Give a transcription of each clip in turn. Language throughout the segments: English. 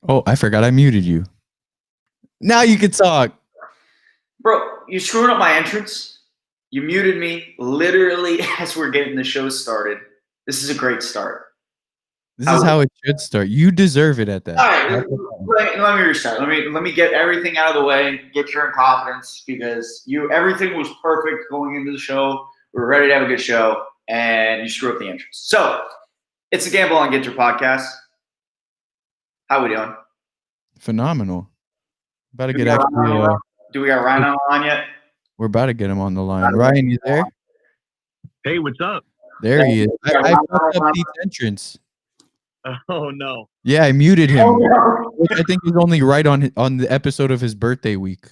Oh, I forgot I muted you. Now you can talk. Bro, you screwed up my entrance. You muted me literally as we're getting the show started. This is a great start. This is how it should start. You deserve it at that. All right, let me restart. Let me get everything out of the way. Get your confidence because everything was perfect going into the show. We were ready to have a good show, and you screw up the entrance. So it's the Gamble on Ginter podcast. How we doing? Phenomenal. About to Do get we got Ryan on the line yet? We're about to get him on the line. Ryan, you there? Hey, what's up? There he is. I fucked up Pete's entrance. Oh no. Yeah, I muted him. Oh, no. Which I think is only right on the episode of his birthday week.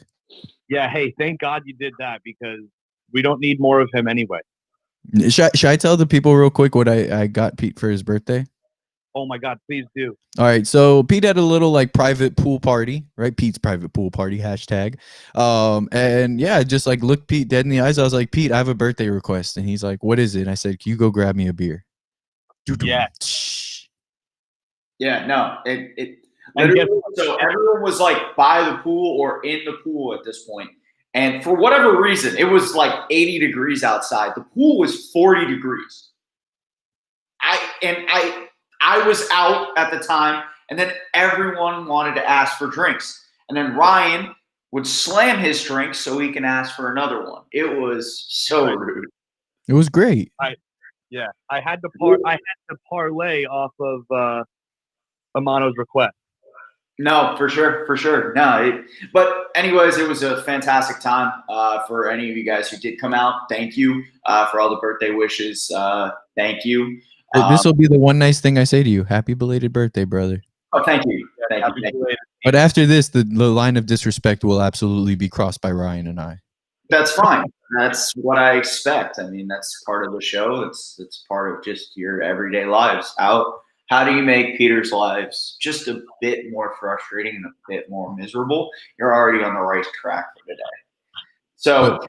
Yeah, hey, thank God you did that because we don't need more of him anyway. Should I tell the people real quick what I got Pete for his birthday? Oh my God, please do. All right, so Pete had a little like private pool party, right? Pete's private pool party hashtag. And yeah, I just like looked Pete dead in the eyes. I was like, Pete, I have a birthday request, and he's like, what is it? And I said, can you go grab me a beer? Yeah. Yeah, no, so everyone was like by the pool or in the pool at this point. And for whatever reason, it was like 80 degrees outside. The pool was 40 degrees. I was out at the time, and then everyone wanted to ask for drinks. And then Ryan would slam his drink so he can ask for another one. It was so rude. It was great. I had to parlay off of Amano's request. No, for sure. No, but anyways, it was a fantastic time for any of you guys who did come out. Thank you for all the birthday wishes. Thank you. This will be the one nice thing I say to you. Happy belated birthday, brother. Oh, thank you. Thank you. But after this, the line of disrespect will absolutely be crossed by Ryan and I. That's fine. That's what I expect. I mean, that's part of the show. It's part of just your everyday lives. How do you make Peter's lives just a bit more frustrating and a bit more miserable? You're already on the right track for today. So,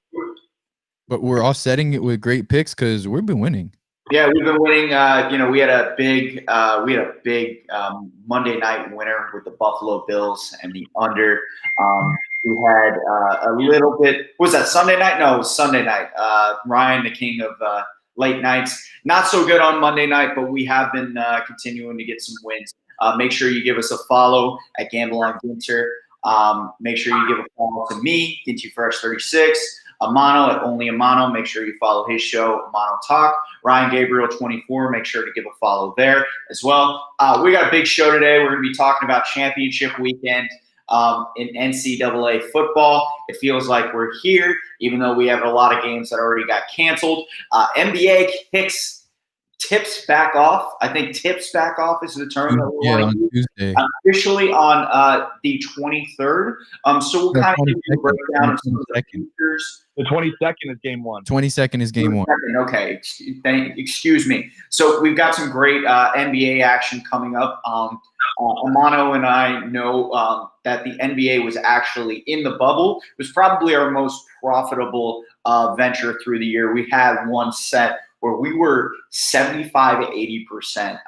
but we're offsetting it with great picks because we've been winning. Yeah, we've been winning. We had a big Monday night winner with the Buffalo Bills and the under. We had a little bit. Was that Sunday night? No, it was Sunday night. Ryan, the king of late nights, not so good on Monday night, but we have been continuing to get some wins. Make sure you give us a follow at Gamble on Ginter. Make sure you give a follow to me, Ginty Fresh 36. Amano at Only Amano. Make sure you follow his show, Amano Talk. Ryan Gabriel 24. Make sure to give a follow there as well. We got a big show today. We're going to be talking about championship weekend in NCAA football. It feels like we're here, even though we have a lot of games that already got canceled. NBA tips back off. I think tips back off is the term that we're on Tuesday. Officially on the 23rd. So we'll kind of give you a breakdown of some of the futures. The 22nd is game one. 22nd is game one. Okay, excuse me. So we've got some great NBA action coming up. Amano and I know that the NBA was actually in the bubble. It was probably our most profitable venture through the year. We had one set where we were 75 to 80%.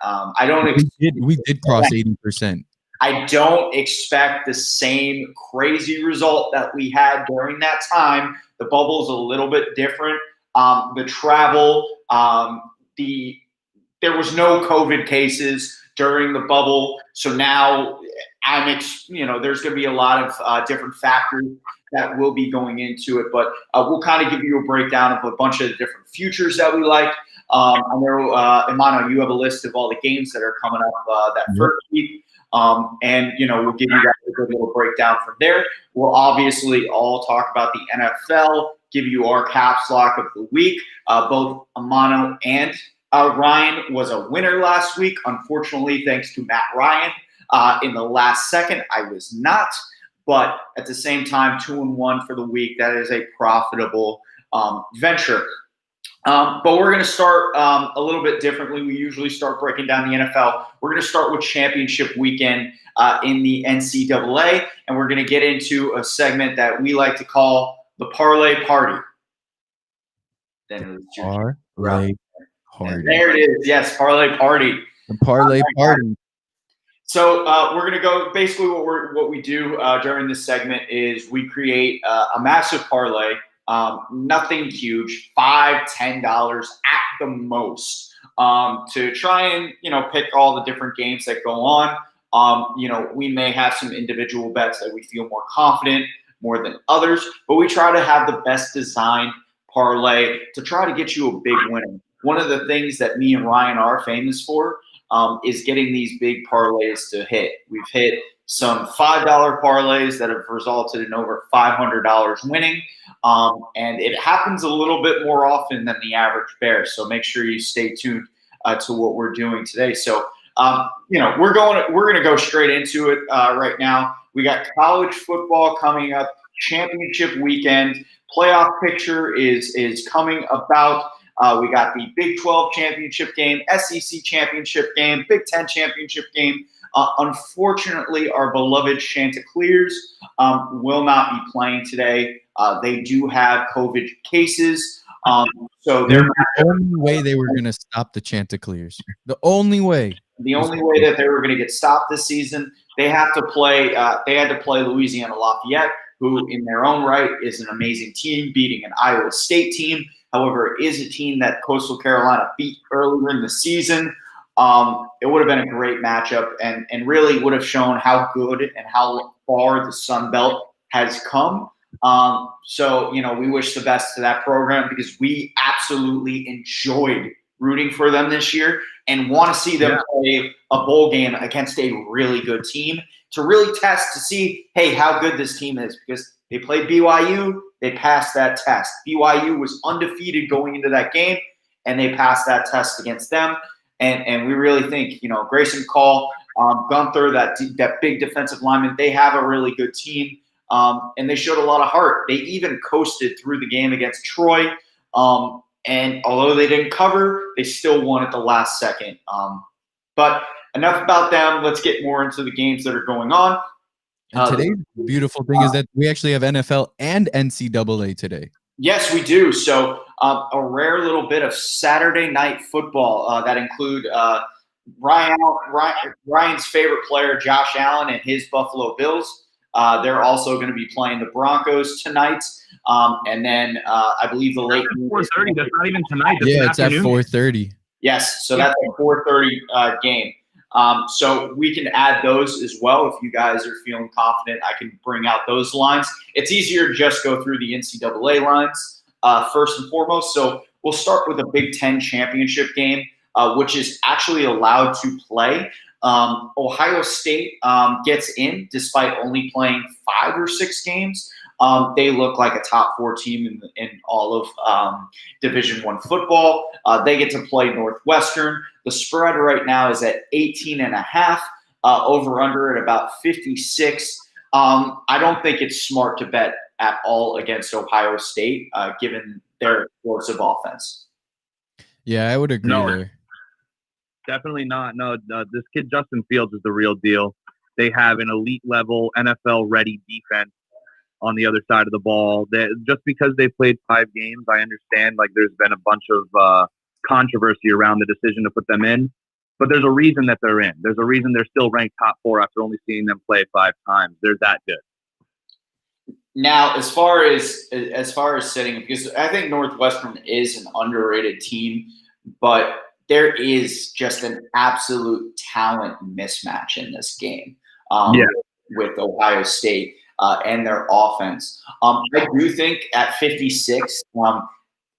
We did cross 80%. I don't expect the same crazy result that we had during that time. The bubble is a little bit different. The travel, there was no COVID cases during the bubble, so now there's going to be a lot of different factors that will be going into it. But we'll kind of give you a breakdown of a bunch of the different futures that we like. I know, Imano, you have a list of all the games that are coming up that first week. And we'll give you guys a good little breakdown from there. We'll obviously all talk about the NFL, give you our caps lock of the week. Both Amano and Ryan was a winner last week. Unfortunately, thanks to Matt Ryan, in the last second, I was not. But at the same time, 2-1 for the week. That is a profitable venture. But we're going to start a little bit differently. We usually start breaking down the NFL. We're going to start with championship weekend in the NCAA, and we're going to get into a segment that we like to call the Parlay Party. Then Parlay Party. There it is. Yes, Parlay Party. The Parlay Party. So we're going to go. Basically, what we do during this segment is we create a massive parlay. Nothing huge, $5-10 at the most, to try and pick all the different games that go on. We may have some individual bets that we feel more confident more than others, but we try to have the best designed parlay to try to get you a big winner. One of the things that me and Ryan are famous for is getting these big parlays to hit. We've hit some $5 parlays that have resulted in over $500 winning. And it happens a little bit more often than the average bear. So make sure you stay tuned to what we're doing today. So, we're going to go straight into it right now. We got college football coming up, championship weekend, playoff picture is coming about. We got the Big 12 championship game, SEC championship game, Big 10 championship game. Unfortunately, our beloved Chanticleers will not be playing today. They do have COVID cases. So they're the only way they were going to stop the Chanticleers. The only way. The only way that they were going to get stopped this season, they have to play. They had to play Louisiana Lafayette, who in their own right is an amazing team, beating an Iowa State team. However, it is a team that Coastal Carolina beat earlier in the season. It would have been a great matchup and really would have shown how good and how far the Sun Belt has come. So, we wish the best to that program because we absolutely enjoyed rooting for them this year and want to see them play a bowl game against a really good team to really test to see, hey, how good this team is, because they played BYU. They passed that test. BYU was undefeated going into that game, and they passed that test against them. And we really think, Grayson Call, Ginter, that big defensive lineman, they have a really good team, and they showed a lot of heart. They even coasted through the game against Troy, and although they didn't cover, they still won at the last second. But enough about them. Let's get more into the games that are going on. And today's beautiful thing is that we actually have NFL and NCAA today. Yes, we do. So a rare little bit of Saturday night football that include Ryan's favorite player, Josh Allen, and his Buffalo Bills. They're also going to be playing the Broncos tonight. And then I believe the late 4:30. That's not even tonight. It's at 4:30. Yes, so that's a 4:30 game. So we can add those as well. If you guys are feeling confident, I can bring out those lines. It's easier to just go through the NCAA lines first and foremost. So we'll start with a Big 10 championship game, which is actually allowed to play. Ohio State gets in despite only playing 5 or 6 games. They look like a top 4 team in all of Division I football. They get to play Northwestern. The spread right now is at 18.5, over under at about 56. I don't think it's smart to bet at all against Ohio State, given their explosive offense. Yeah, I would agree there. Definitely not. No, this kid Justin Fields is the real deal. They have an elite level NFL ready defense on the other side of the ball. Just because they played 5 games, I understand there's been a bunch of controversy around the decision to put them in, but there's a reason that they're in. There's a reason they're still ranked top 4 after only seeing them play 5 times. They're that good. Now, as far as sitting, because I think Northwestern is an underrated team, but there is just an absolute talent mismatch in this game with Ohio State and their offense. I do think at 56,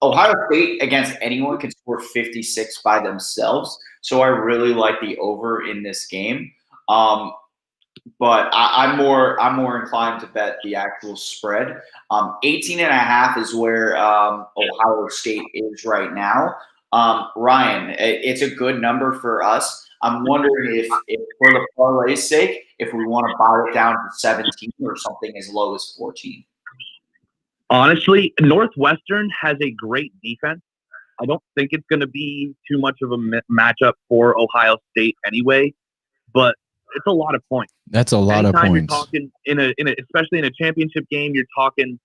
Ohio State against anyone can score 56 by themselves. So I really like the over in this game. But I'm more inclined to bet the actual spread. 18.5 is where Ohio State is right now. Ryan, it's a good number for us. I'm wondering if for the parlay's sake, if we want to buy it down to 17 or something as low as 14. Honestly, Northwestern has a great defense. I don't think it's going to be too much of a matchup for Ohio State anyway, but it's a lot of points. That's a lot of Anytime points. you're talking especially in a championship game, you're talking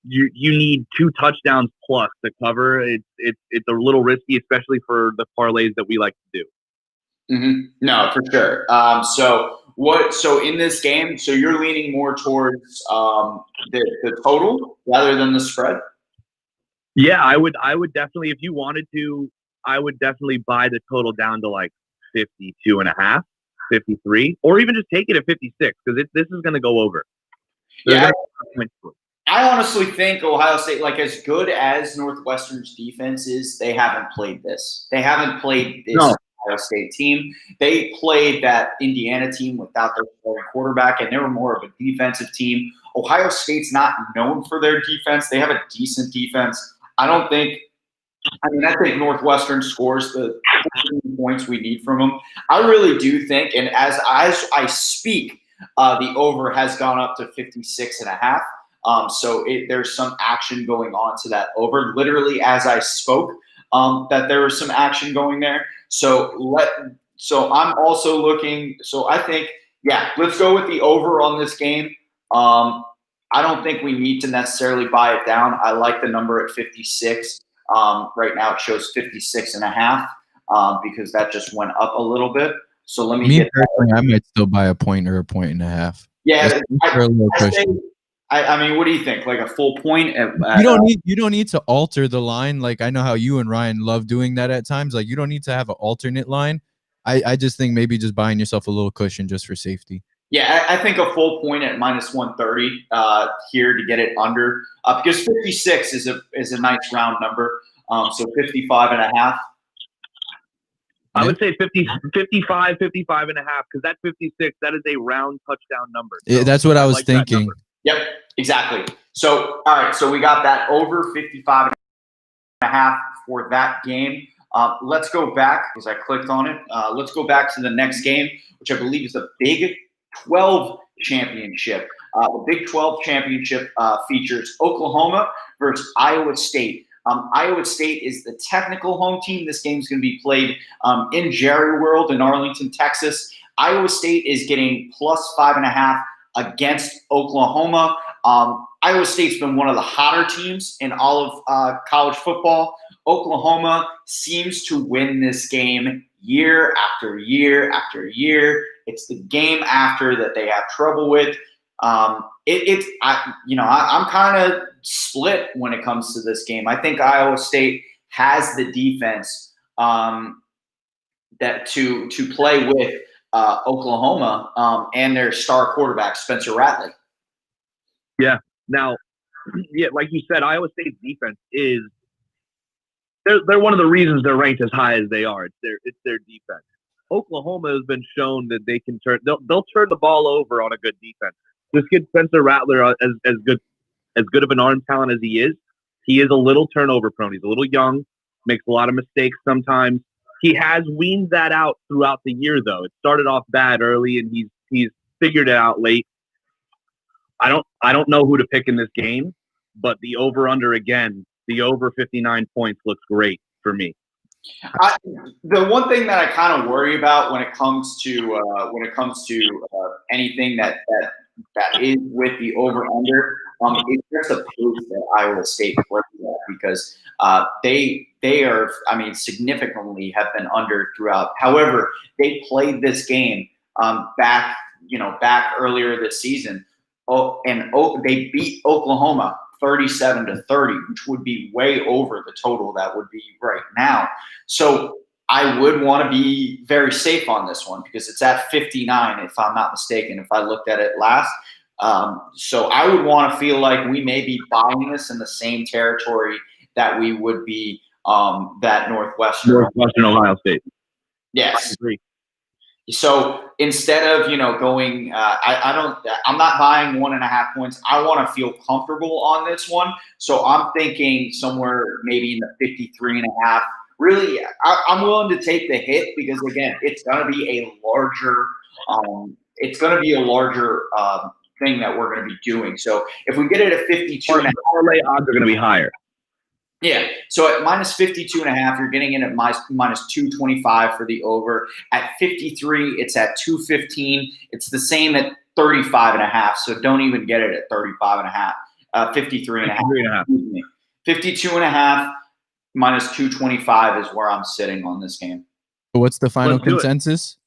you need 2 touchdowns plus to cover. It's a little risky, especially for the parlays that we like to do. Mm-hmm. No, for sure. So in this game, so you're leaning more towards the total rather than the spread? Yeah, I would definitely, if you wanted to, I would definitely buy the total down to like 52.5, 53, or even just take it at 56 because this is going to go over. Yeah, I honestly think Ohio State, like as good as Northwestern's defense is, they haven't played this. They haven't played this Ohio State team. They played that Indiana team without their starting quarterback, and they were more of a defensive team. Ohio State's not known for their defense. They have a decent defense. I think Northwestern scores the points we need from them. I really do think, and as I speak, the over has gone up to 56.5. So there's some action going on to that over. Literally, as I spoke, that there was some action going there. So I'm also looking. So I think, yeah, let's go with the over on this game. I don't think we need to necessarily buy it down. I like the number at 56. Right now it shows 56.5 because that just went up a little bit. So let me get personally, I might still buy a point or a point and a half. Yeah, I mean, what do you think? Like a full point? You don't need to alter the line. Like I know how you and Ryan love doing that at times. Like you don't need to have an alternate line. I just think maybe just buying yourself a little cushion just for safety. Yeah, I think a full point at -130 here to get it under because 56 is a nice round number. So 55.5. I would say 55 and a half because that 56, that is a round touchdown number. So yeah, that's what I was thinking. Yep, exactly. So, all right, so we got that over 55.5 for that game. Let's go back because I clicked on it. Let's go back to the next game, which I believe is the Big 12 championship. The Big 12 championship features Oklahoma versus Iowa State. Iowa State is the technical home team. This game is going to be played in Jerry World in Arlington, Texas. Iowa State is getting +5.5 against Oklahoma. Iowa State's been one of the hotter teams in all of college football. Oklahoma seems to win this game year after year after year. It's the game after that they have trouble with. I'm kind of split when it comes to this game. I think Iowa State has the defense that to play with Oklahoma and their star quarterback Spencer Rattler. Yeah. Now, yeah, like you said, Iowa State's defense is they're one of the reasons they're ranked as high as they are. It's their defense. Oklahoma has been shown that they can they'll turn the ball over on a good defense. This kid Spencer Rattler, as good of an arm talent as he is a little turnover prone. He's a little young, makes a lot of mistakes sometimes. He has weaned that out throughout the year, though. It started off bad early, and he's figured it out late. I don't know who to pick in this game, but the over under again, the over 59 points looks great for me. The one thing that I kind of worry about when it comes to anything that is with the over under is just the pace that Iowa State plays at because they are, I mean, significantly have been under throughout. However, they played this game back earlier this season. They beat Oklahoma 37-30, which would be way over the total that would be right now. So I would want to be very safe on this one because it's at 59, if I'm not mistaken, if I looked at it last. So I would want to feel like we may be buying this in the same territory that we would be that Northwestern Ohio State. Yes. I agree. So instead of going, I'm not buying 1.5 points. I want to feel comfortable on this one. So I'm thinking somewhere maybe in the 53.5. Really, I'm willing to take the hit because again, it's going to be a larger, thing that we're going to be doing. So if we get it at 52, parlay odds are going to be higher. Yeah. So at minus 52.5, you're getting in at minus 225 for the over. At 53, it's at 215. It's the same at 35.5. So don't even get it at 35.5. 53.5. 52.5 minus 225 is where I'm sitting on this game. What's the final consensus?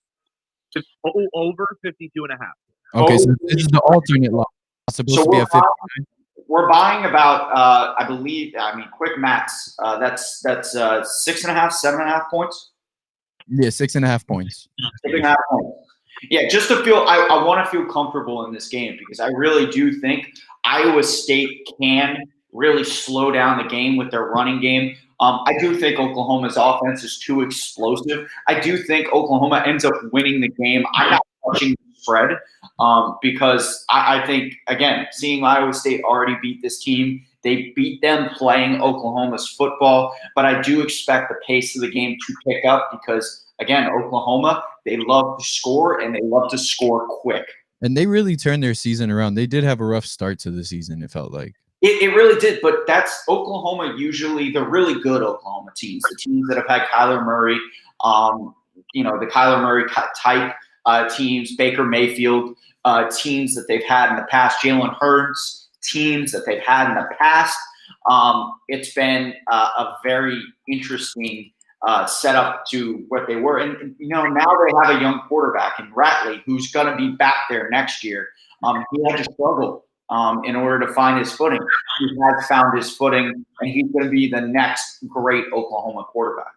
Just over 52.5. Okay, so this is the alternate line. It's supposed to be at 59. We're buying about, I believe, quick maths. That's 6.5, 7.5 points. Yeah, 6.5 points. 6.5 points. Yeah, just to feel, I want to feel comfortable in this game because I really do think Iowa State can really slow down the game with their running game. I do think Oklahoma's offense is too explosive. I do think Oklahoma ends up winning the game. I'm not touching the spread because I think, again, seeing Iowa State already beat this team, they beat them playing Oklahoma's football, but I do expect the pace of the game to pick up because, again, Oklahoma, they love to score and they love to score quick. And they really turned their season around. They did have a rough start to the season, it felt like. It really did, but that's Oklahoma usually, the really good Oklahoma teams, the teams that have had Kyler Murray, the Kyler Murray type teams, Baker Mayfield teams that they've had in the past, Jalen Hurts teams that they've had in the past. It's been a very interesting setup to what they were. And, now they have a young quarterback in Ratley who's going to be back there next year. He had to struggle in order to find his footing. He has found his footing, and he's going to be the next great Oklahoma quarterback.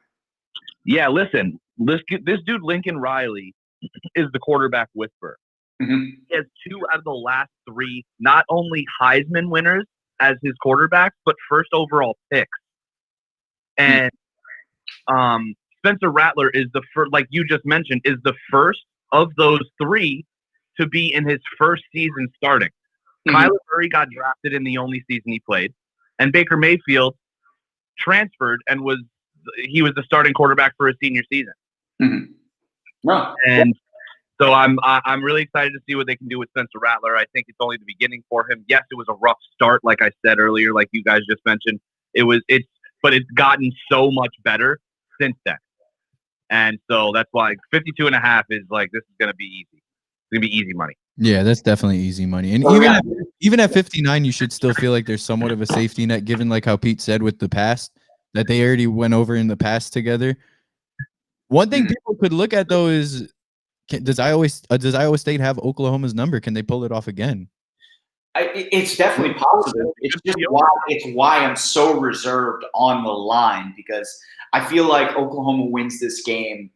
Yeah, listen, this dude, Lincoln Riley, is the quarterback whisperer. Mm-hmm. He has 2 out of the last 3, not only Heisman winners as his quarterbacks, but first overall picks. And Spencer Rattler is the first, like you just mentioned, is the first of those 3 to be in his first season starting. Mm-hmm. Kyler Murray got drafted in the only season he played, and Baker Mayfield transferred and was the starting quarterback for his senior season. Mm-hmm. No. And so I'm really excited to see what they can do with Spencer Rattler. I think it's only the beginning for him. Yes, it was a rough start, like I said earlier, like you guys just mentioned. But it's gotten so much better since then. And so that's why 52.5 is like, this is going to be easy. It's going to be easy money. Yeah, that's definitely easy money. And even at 59, you should still feel like there's somewhat of a safety net, given like how Pete said with the past, that they already went over in the past together. One thing people could look at though is, does Iowa State have Oklahoma's number? Can they pull it off again? It's definitely possible. It's just why I'm so reserved on the line, because I feel like Oklahoma wins this game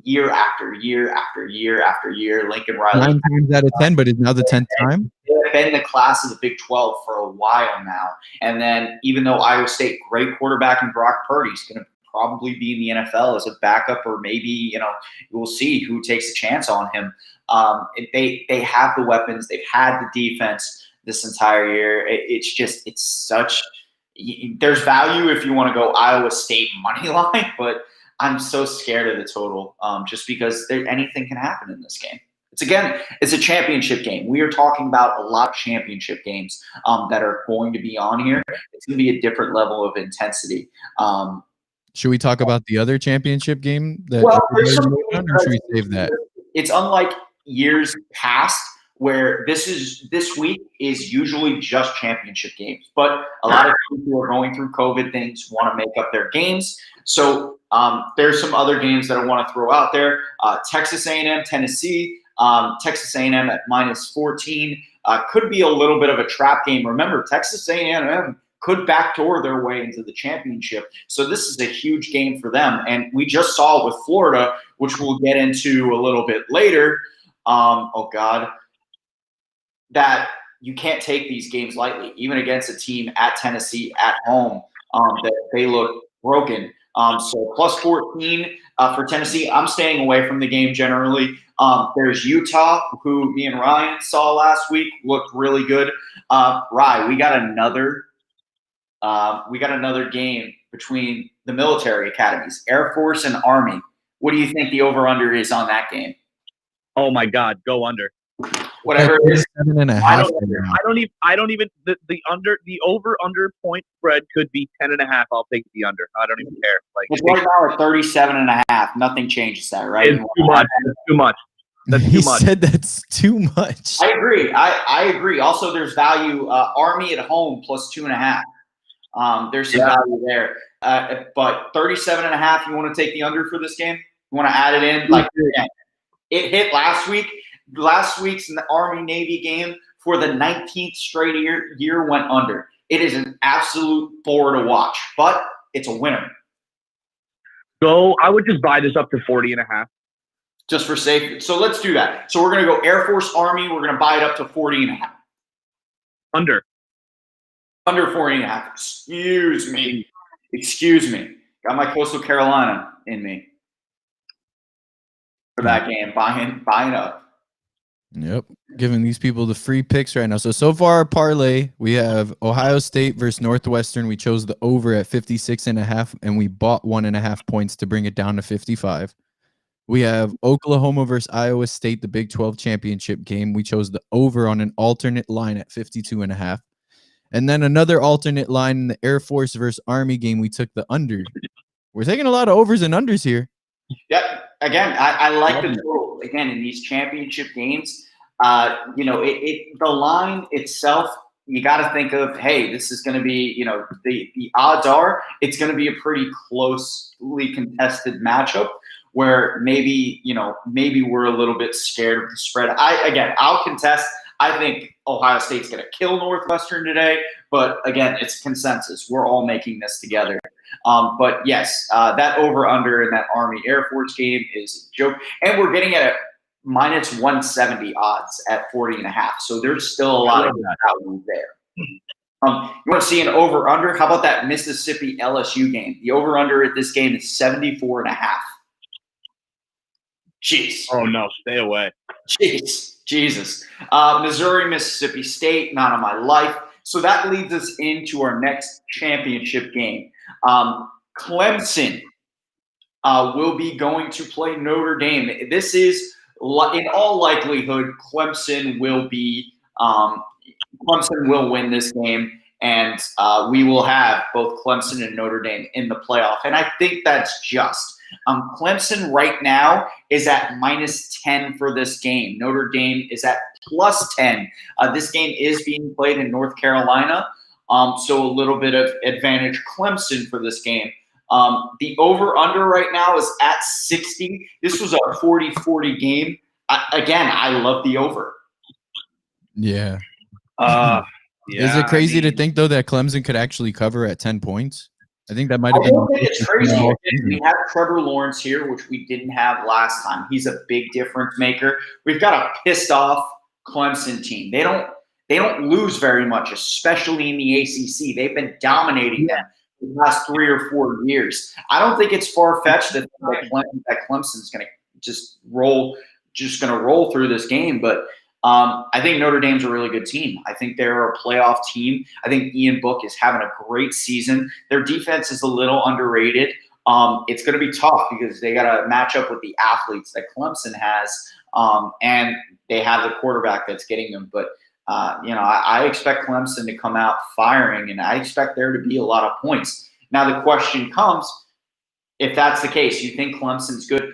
year after year after year after year. Lincoln Riley 9 times out of 10, but it's now the 10th time. They've been the class of the Big 12 for a while now. And then even though Iowa State, great quarterback in Brock Purdy, is going to probably be in the NFL as a backup, or maybe, we'll see who takes a chance on him. They have the weapons. They've had the defense this entire year. There's value if you want to go Iowa State money line, but I'm so scared of the total just because anything can happen in this game. It's a championship game. We are talking about a lot of championship games that are going to be on here. It's going to be a different level of intensity. Should we talk about the other championship game? Or should we save that? It's unlike years past where this week is usually just championship games. But a lot of people who are going through COVID things want to make up their games. So there's some other games that I want to throw out there. Texas A&M, Tennessee. Texas A&M at minus 14 could be a little bit of a trap game. Remember, Texas A&M could backdoor their way into the championship. So this is a huge game for them. And we just saw with Florida, which we'll get into a little bit later, that you can't take these games lightly, even against a team at Tennessee at home, that they look broken. So plus 14 for Tennessee. I'm staying away from the game generally. There's Utah, who me and Ryan saw last week, looked really good. Rye, we got another game between the military academies, Air Force and Army. What do you think the over-under is on that game? Oh my God, go under. whatever it is. 7.5. I don't even the over under point spread could be 10.5. I'll take the under. I don't even care. Like It's right now at 37.5. Nothing changes that, right? it's too much. It's too much. That's He too much. said that's too much. I agree. I agree. Also, there's value. Army at home plus 2.5. There's some value there. But 37.5, you want to take the under for this game? You want to add it in? Like, yeah, it hit last week. Last week's Army-Navy game for the 19th straight year went under. It is an absolute bore to watch, but it's a winner. I would just buy this up to 40.5. Just for safety. So let's do that. So we're going to go Air Force Army. We're going to buy it up to 40.5. Under 40.5. Excuse me. Got my Coastal Carolina in me for that game. Buying up. Yep. Giving these people the free picks right now. So far, our parlay, we have Ohio State versus Northwestern. We chose the over at 56.5, and we bought 1.5 points to bring it down to 55. We have Oklahoma versus Iowa State, the Big 12 championship game. We chose the over on an alternate line at 52.5. And then another alternate line in the Air Force versus Army game, we took the under. We're taking a lot of overs and unders here. Yeah, again, I like the total. Again, in these championship games, the line itself, you got to think of, hey, this is going to be, the odds are it's going to be a pretty closely contested matchup where maybe we're a little bit scared of the spread. I'll contest. I think Ohio State's going to kill Northwestern today, but again, it's consensus. We're all making this together. But yes, that over-under in that Army Air Force game is a joke. And we're getting at minus 170 odds at 40.5. So there's still a lot of value there. You want to see an over-under? How about that Mississippi LSU game? The over-under at this game is 74.5. Jeez. Oh, no. Stay away. Jesus. Missouri, Mississippi State, not on my life. So that leads us into our next championship game. Clemson will be going to play Notre Dame. This is, in all likelihood, Clemson will win this game, and we will have both Clemson and Notre Dame in the playoff. And I think that's just. Clemson right now is at minus 10 for this game. Notre Dame is at plus 10. This game is being played in North Carolina, so a little bit of advantage Clemson for this game. The over-under right now is at 60. This was a 40-40 game. I love the over. Yeah. Yeah. Is it crazy to think, though, that Clemson could actually cover at 10 points? I think that might have been. I don't think it's crazy. We have Trevor Lawrence here, which we didn't have last time. He's a big difference maker. We've got a pissed off Clemson team. They don't lose very much, especially in the ACC. They've been dominating them for the last 3 or 4 years. I don't think it's far fetched that Clemson's going to just roll through this game, but. I think Notre Dame's a really good team. I think they're a playoff team. I think Ian Book is having a great season. Their defense is a little underrated. It's going to be tough because they got to match up with the athletes that Clemson has, and they have the quarterback that's getting them. But, I expect Clemson to come out firing, and I expect there to be a lot of points. Now the question comes, if that's the case, you think Clemson's good,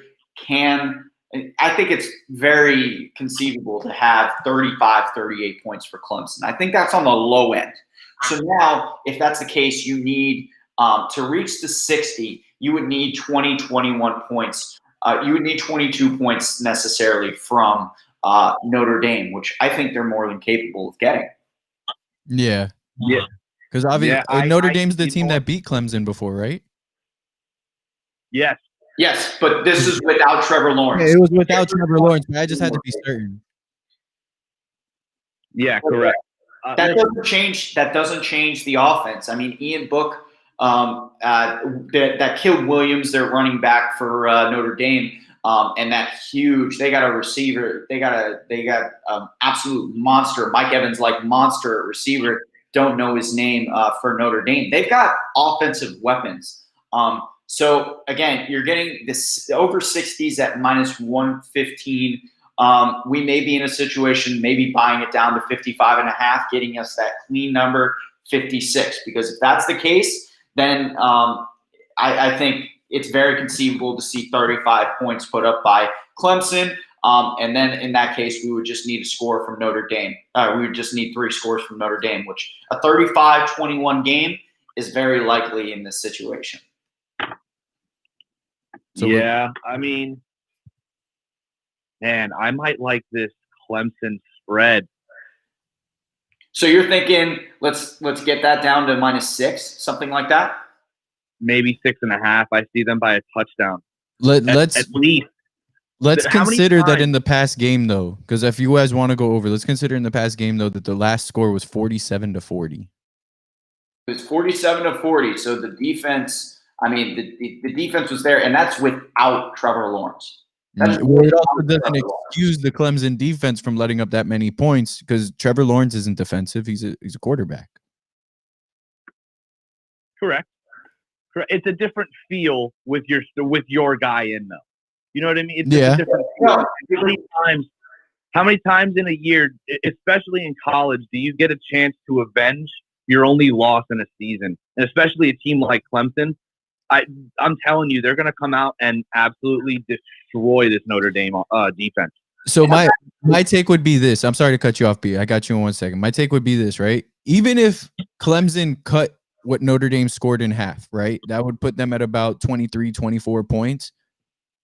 I think it's very conceivable to have 35, 38 points for Clemson. I think that's on the low end. So now, if that's the case, you need to reach the 60, you would need 20, 21 points. You would need 22 points necessarily from Notre Dame, which I think they're more than capable of getting. Yeah. Yeah. Because obviously Notre Dame's the team that beat Clemson before, right? Yes. Yes, but this is without Trevor Lawrence. Yeah, it was without Trevor Lawrence, but I just had to be certain. Yeah, correct. That doesn't change the offense. I mean, Ian Book that killed Williams, their running back for Notre Dame, and that huge. They got a receiver. They got absolute monster. Mike Evans, like monster receiver. Don't know his name for Notre Dame. They've got offensive weapons. So again, you're getting this over 60s at minus 115. we may be in a situation, maybe buying it down to 55.5, getting us that clean number 56. Because if that's the case, then I think it's very conceivable to see 35 points put up by Clemson. And then in that case, we would just need a score from Notre Dame. We would just need 3 scores from Notre Dame, which a 35-21 game is very likely in this situation. So yeah, I mean, man, I might like this Clemson spread. So you're thinking let's get that down to -6, something like that? Maybe 6.5. I see them by a touchdown. Let's at least. Let's consider that in the past game, though, because if you guys want to go over, let's consider in the past game, though, that the last score was 47-40. It was 47-40. So the defense, I mean, the defense was there, and that's without Trevor Lawrence. Well, it also doesn't excuse the Clemson defense from letting up that many points because Trevor Lawrence isn't defensive. He's a quarterback. Correct. It's a different feel with your guy in, though. You know what I mean? It's a different feel. How many times in a year, especially in college, do you get a chance to avenge your only loss in a season? And especially a team like Clemson, I'm telling you, they're going to come out and absolutely destroy this Notre Dame defense. So my take would be this. I'm sorry to cut you off, B. I got you in 1 second. My take would be this, right? Even if Clemson cut what Notre Dame scored in half, right? That would put them at about 23, 24 points.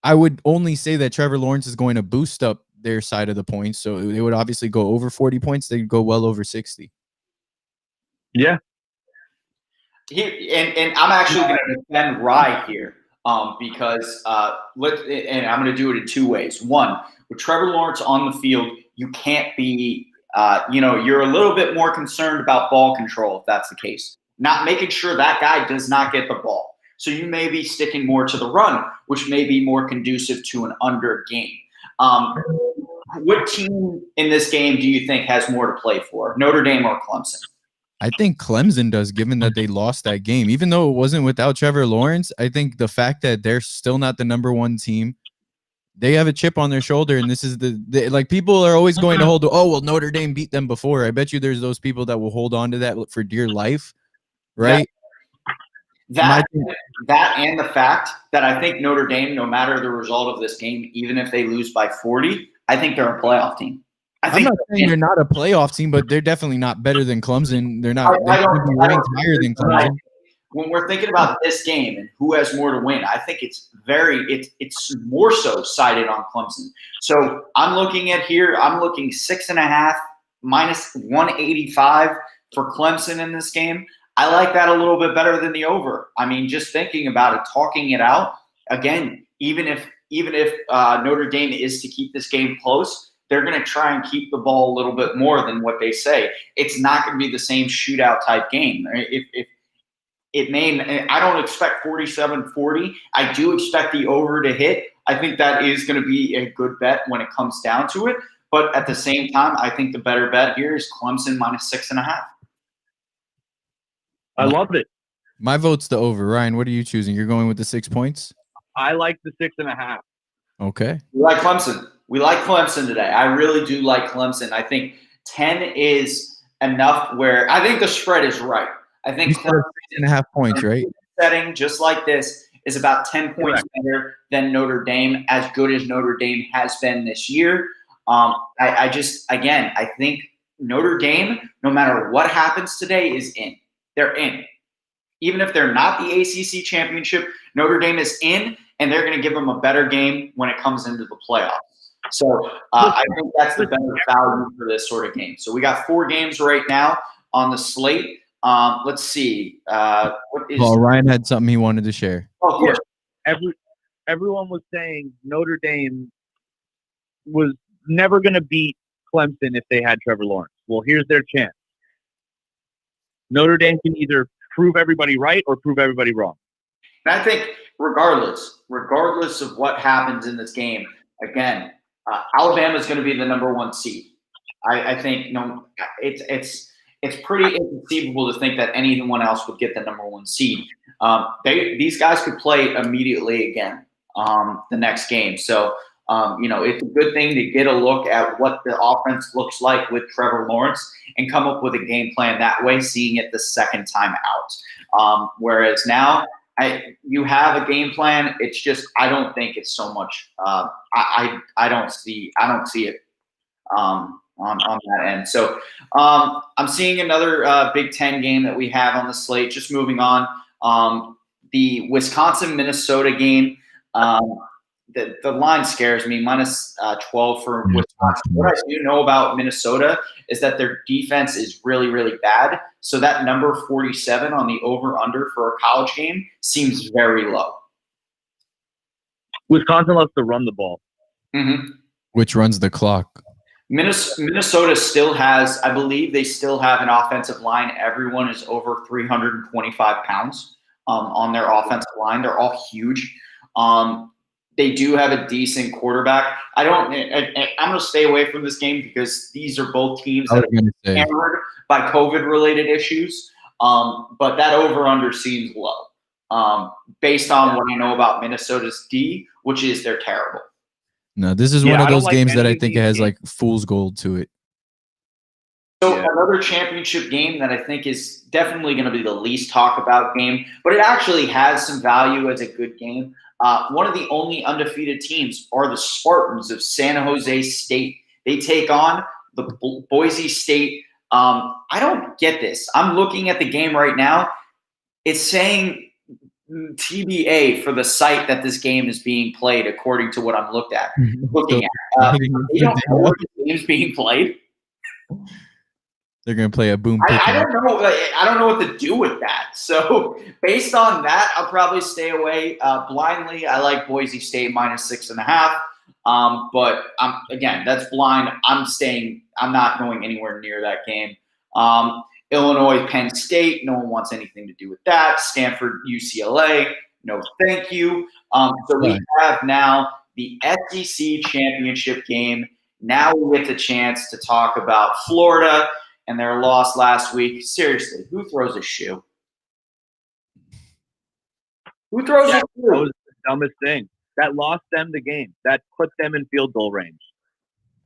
I would only say that Trevor Lawrence is going to boost up their side of the points. So they would obviously go over 40 points. They'd go well over 60. Yeah. And I'm actually going to defend Rye here because and I'm going to do it in 2 ways. One, with Trevor Lawrence on the field, you can't be, you're a little bit more concerned about ball control if that's the case. Not making sure that guy does not get the ball. So you may be sticking more to the run, which may be more conducive to an under game. What team in this game do you think has more to play for, Notre Dame or Clemson? I think Clemson does, given that they lost that game. Even though it wasn't without Trevor Lawrence, I think the fact that they're still not the #1 team, they have a chip on their shoulder, and this is like people are always going to hold to, oh, well, Notre Dame beat them before. I bet you there's those people that will hold on to that for dear life, right? That and the fact that I think Notre Dame, no matter the result of this game, even if they lose by 40, I think they're a playoff team. I'm not saying they're not a playoff team, but they're definitely not better than Clemson. They're not. They should be ranked higher than Clemson. When we're thinking about this game and who has more to win, I think it's more so sided on Clemson. So I'm looking 6.5 -185 for Clemson in this game. I like that a little bit better than the over. I mean, just thinking about it, talking it out again. Even if Notre Dame is to keep this game close, they're going to try and keep the ball a little bit more than what they say. It's not going to be the same shootout type game. If it may, I don't expect 47-40. I do expect the over to hit. I think that is going to be a good bet when it comes down to it. But at the same time, I think the better bet here is Clemson -6.5. I love it. My vote's the over. Ryan, what are you choosing? You're going with the 6 points? I like the 6.5. Okay. We like Clemson. We like Clemson today. I really do like Clemson. I think 10 is enough where I think the spread is right. I think 6.5 points, right? Setting just like this is about 10 points better than Notre Dame, as good as Notre Dame has been this year. I think Notre Dame, no matter what happens today, is in. They're in. Even if they're not the ACC championship, Notre Dame is in, and they're going to give them a better game when it comes into the playoffs. So I think that's the better value for this sort of game. So we got 4 games right now on the slate. Let's see. Ryan had something he wanted to share. Oh, of course. Everyone was saying Notre Dame was never going to beat Clemson if they had Trevor Lawrence. Well, here's their chance. Notre Dame can either prove everybody right or prove everybody wrong. And I think regardless of what happens in this game, again, Alabama is going to be the #1 seed. I think it's pretty inconceivable to think that anyone else would get the #1 seed. These guys could play immediately again the next game. So It's a good thing to get a look at what the offense looks like with Trevor Lawrence and come up with a game plan that way, seeing it the second time out. Whereas now, you have a game plan. It's just I don't think it's so much. I don't see it on that end. So I'm seeing another Big Ten game that we have on the slate. Just moving on, the Wisconsin-Minnesota game. The line scares me, minus 12 for Wisconsin. What I do know about Minnesota is that their defense is really, really bad. So that number 47 on the over-under for a college game seems very low. Wisconsin loves to run the ball. Mm-hmm. Which runs the clock. Minnesota still has, I believe they still have an offensive line. Everyone is over 325 pounds on their offensive line. They're all huge. They do have a decent quarterback. I'm going to stay away from this game because these are both teams that are hammered by COVID-related issues. But that over-under seems low based on what I know about Minnesota's D, which is they're terrible. No, this is one of those games that I think it has like fool's gold to it. So another championship game that I think is definitely going to be the least talked about game, but it actually has some value as a good game. One of the only undefeated teams are the Spartans of San Jose State. They take on the Boise State. I don't get this. I'm looking at the game right now. It's saying TBA for the site that this game is being played, according to what I'm looking at. You don't know where the game's being played. They're going to play a boom. I don't know what to do with that. So based on that, I'll probably stay away blindly. I like Boise State minus 6.5. But again, that's blind. I'm not going anywhere near that game. Illinois, Penn State, no one wants anything to do with that. Stanford, UCLA, no thank you. So we have now the SEC championship game. Now we get the chance to talk about Florida and their loss last week. Seriously, who throws a shoe? Who throws a shoe? That was the dumbest thing. That lost them the game. That put them in field goal range.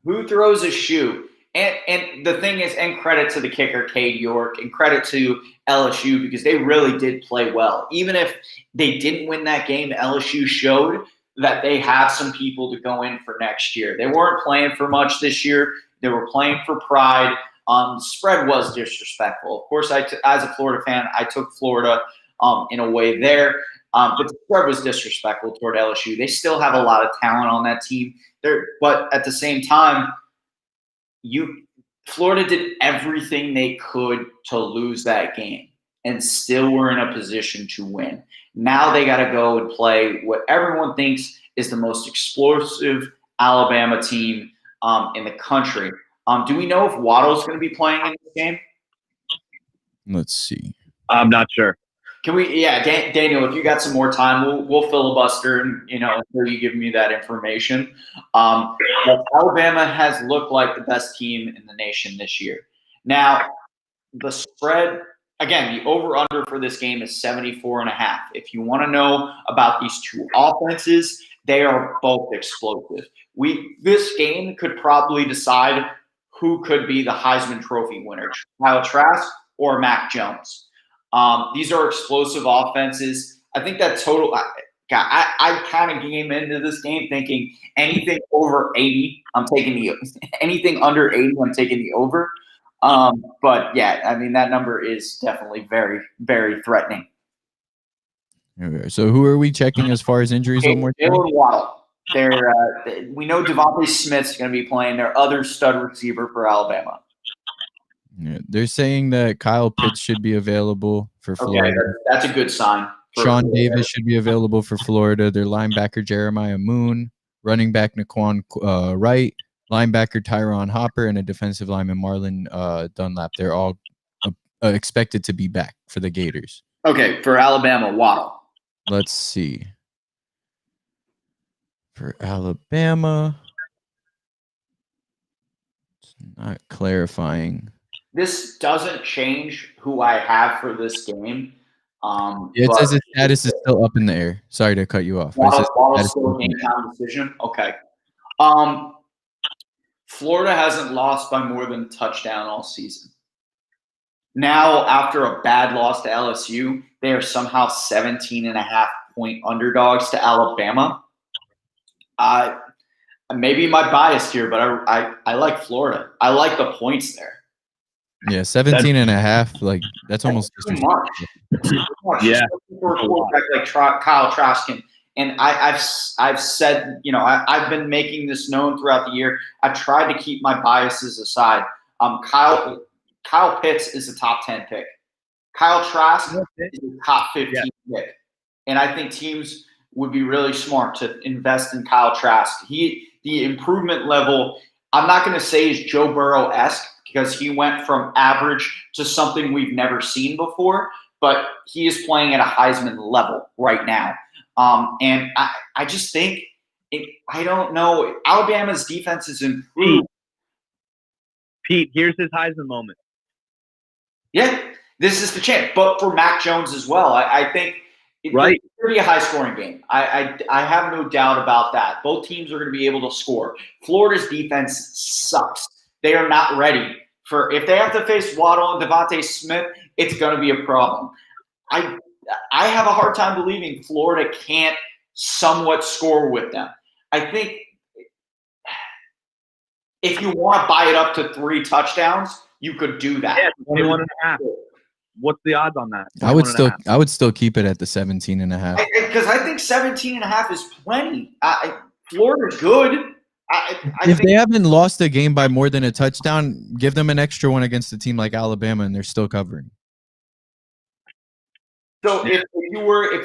Who throws a shoe? And the thing is, and credit to the kicker, Cade York, and credit to LSU because they really did play well. Even if they didn't win that game, LSU showed that they have some people to go in for next year. They weren't playing for much this year. They were playing for pride. The spread was disrespectful. Of course, as a Florida fan, I took Florida in a way there. But the spread was disrespectful toward LSU. They still have a lot of talent on that team. But at the same time, Florida did everything they could to lose that game and still were in a position to win. Now they got to go and play what everyone thinks is the most explosive Alabama team in the country. Do we know if Waddle's going to be playing in this game? Let's see. I'm not sure. Can we? Yeah, Daniel, if you got some more time, we'll filibuster and until you give me that information. But Alabama has looked like the best team in the nation this year. Now, the spread again, the over/under for this game is 74.5. If you want to know about these two offenses, they are both explosive. This game could probably decide who could be the Heisman Trophy winner, Kyle Trask or Mac Jones. These are explosive offenses. I think that total I kind of came into this game thinking anything over 80, I'm taking anything under 80, I'm taking the over. But yeah, I mean, that number is definitely very, very threatening. Okay, so who are we checking as far as injuries? One more time? Jalen Waddle. We know Devontae Smith's going to be playing their other stud receiver for Alabama. Yeah, they're saying that Kyle Pitts should be available for Florida. Okay, that's a good sign. Sean Davis should be available for Florida. Their linebacker Jeremiah Moon, running back Naquan Wright, linebacker Tyron Hopper, and a defensive lineman Marlon Dunlap. They're all expected to be back for the Gators. Okay, for Alabama, Waddle. Let's see. For Alabama, it's not clarifying. This doesn't change who I have for this game. It says his status is still up in the air. Sorry to cut you off. Waddle's still a game time decision. Okay. Florida hasn't lost by more than a touchdown all season. Now, after a bad loss to LSU, they are somehow 17.5-point underdogs to Alabama. Maybe my bias here, but I like Florida. I like the points there. Yeah, 17.5. Like that's almost too much. Yeah, for a quarterback like Kyle Trask, and I've said, I've been making this known throughout the year. I've tried to keep my biases aside. Kyle Pitts is a top 10 pick. Kyle Trask is a top 15 pick, and I think teams would be really smart to invest in Kyle Trask. The improvement level, I'm not going to say is Joe Burrow-esque, because he went from average to something we've never seen before, but he is playing at a Heisman level right now. And I just think, I don't know, Alabama's defense is improved. Pete, here's his Heisman moment. Yeah, this is the chance, but for Mac Jones as well. I think it's going to be a high-scoring game. I have no doubt about that. Both teams are going to be able to score. Florida's defense sucks. They are not ready for, if they have to face Waddle and Devontae Smith, it's going to be a problem. I have a hard time believing Florida can't somewhat score with them. I think if you want to buy it up to 3 touchdowns, you could do that. Yeah, 21.5. What's the odds on that? I would still keep it at the 17.5. Because I think 17.5 is plenty. Florida's good. If they haven't lost a game by more than a touchdown, give them an extra one against a team like Alabama, and they're still covering. So if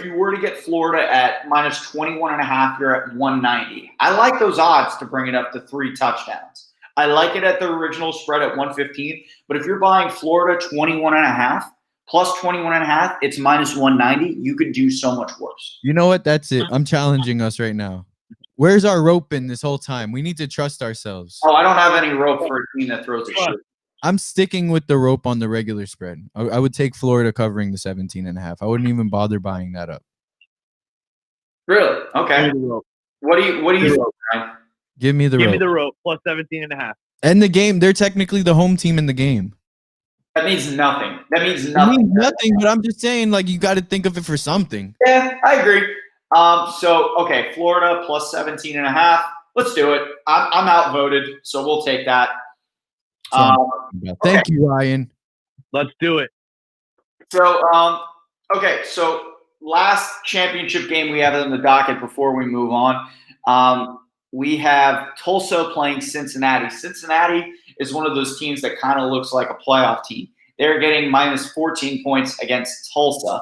you were to get Florida at minus 21.5, you're at 190. I like those odds to bring it up to 3 touchdowns. I like it at the original spread at 115. But if you're buying Florida 21.5 plus 21.5, it's minus 190. You could do so much worse. You know what? That's it. I'm challenging us right now. Where's our rope been this whole time? We need to trust ourselves. Oh, I don't have any rope for a team that throws a shit. I'm sticking with the rope on the regular spread. I would take Florida covering the 17.5. I wouldn't even bother buying that up. Really? Okay. What do you think, Ryan? Give me the rope. Give me the rope plus 17.5. And the game, they're technically the home team in the game. That means nothing. It means nothing, but I'm just saying, like, you got to think of it for something. Yeah, I agree. Okay, Florida plus 17.5. Let's do it. I'm outvoted, so we'll take that. Thank you, Ryan. Let's do it. So, so last championship game we have on the docket before we move on. We have Tulsa playing Cincinnati. Cincinnati is one of those teams that kind of looks like a playoff team. They're getting minus 14 points against Tulsa,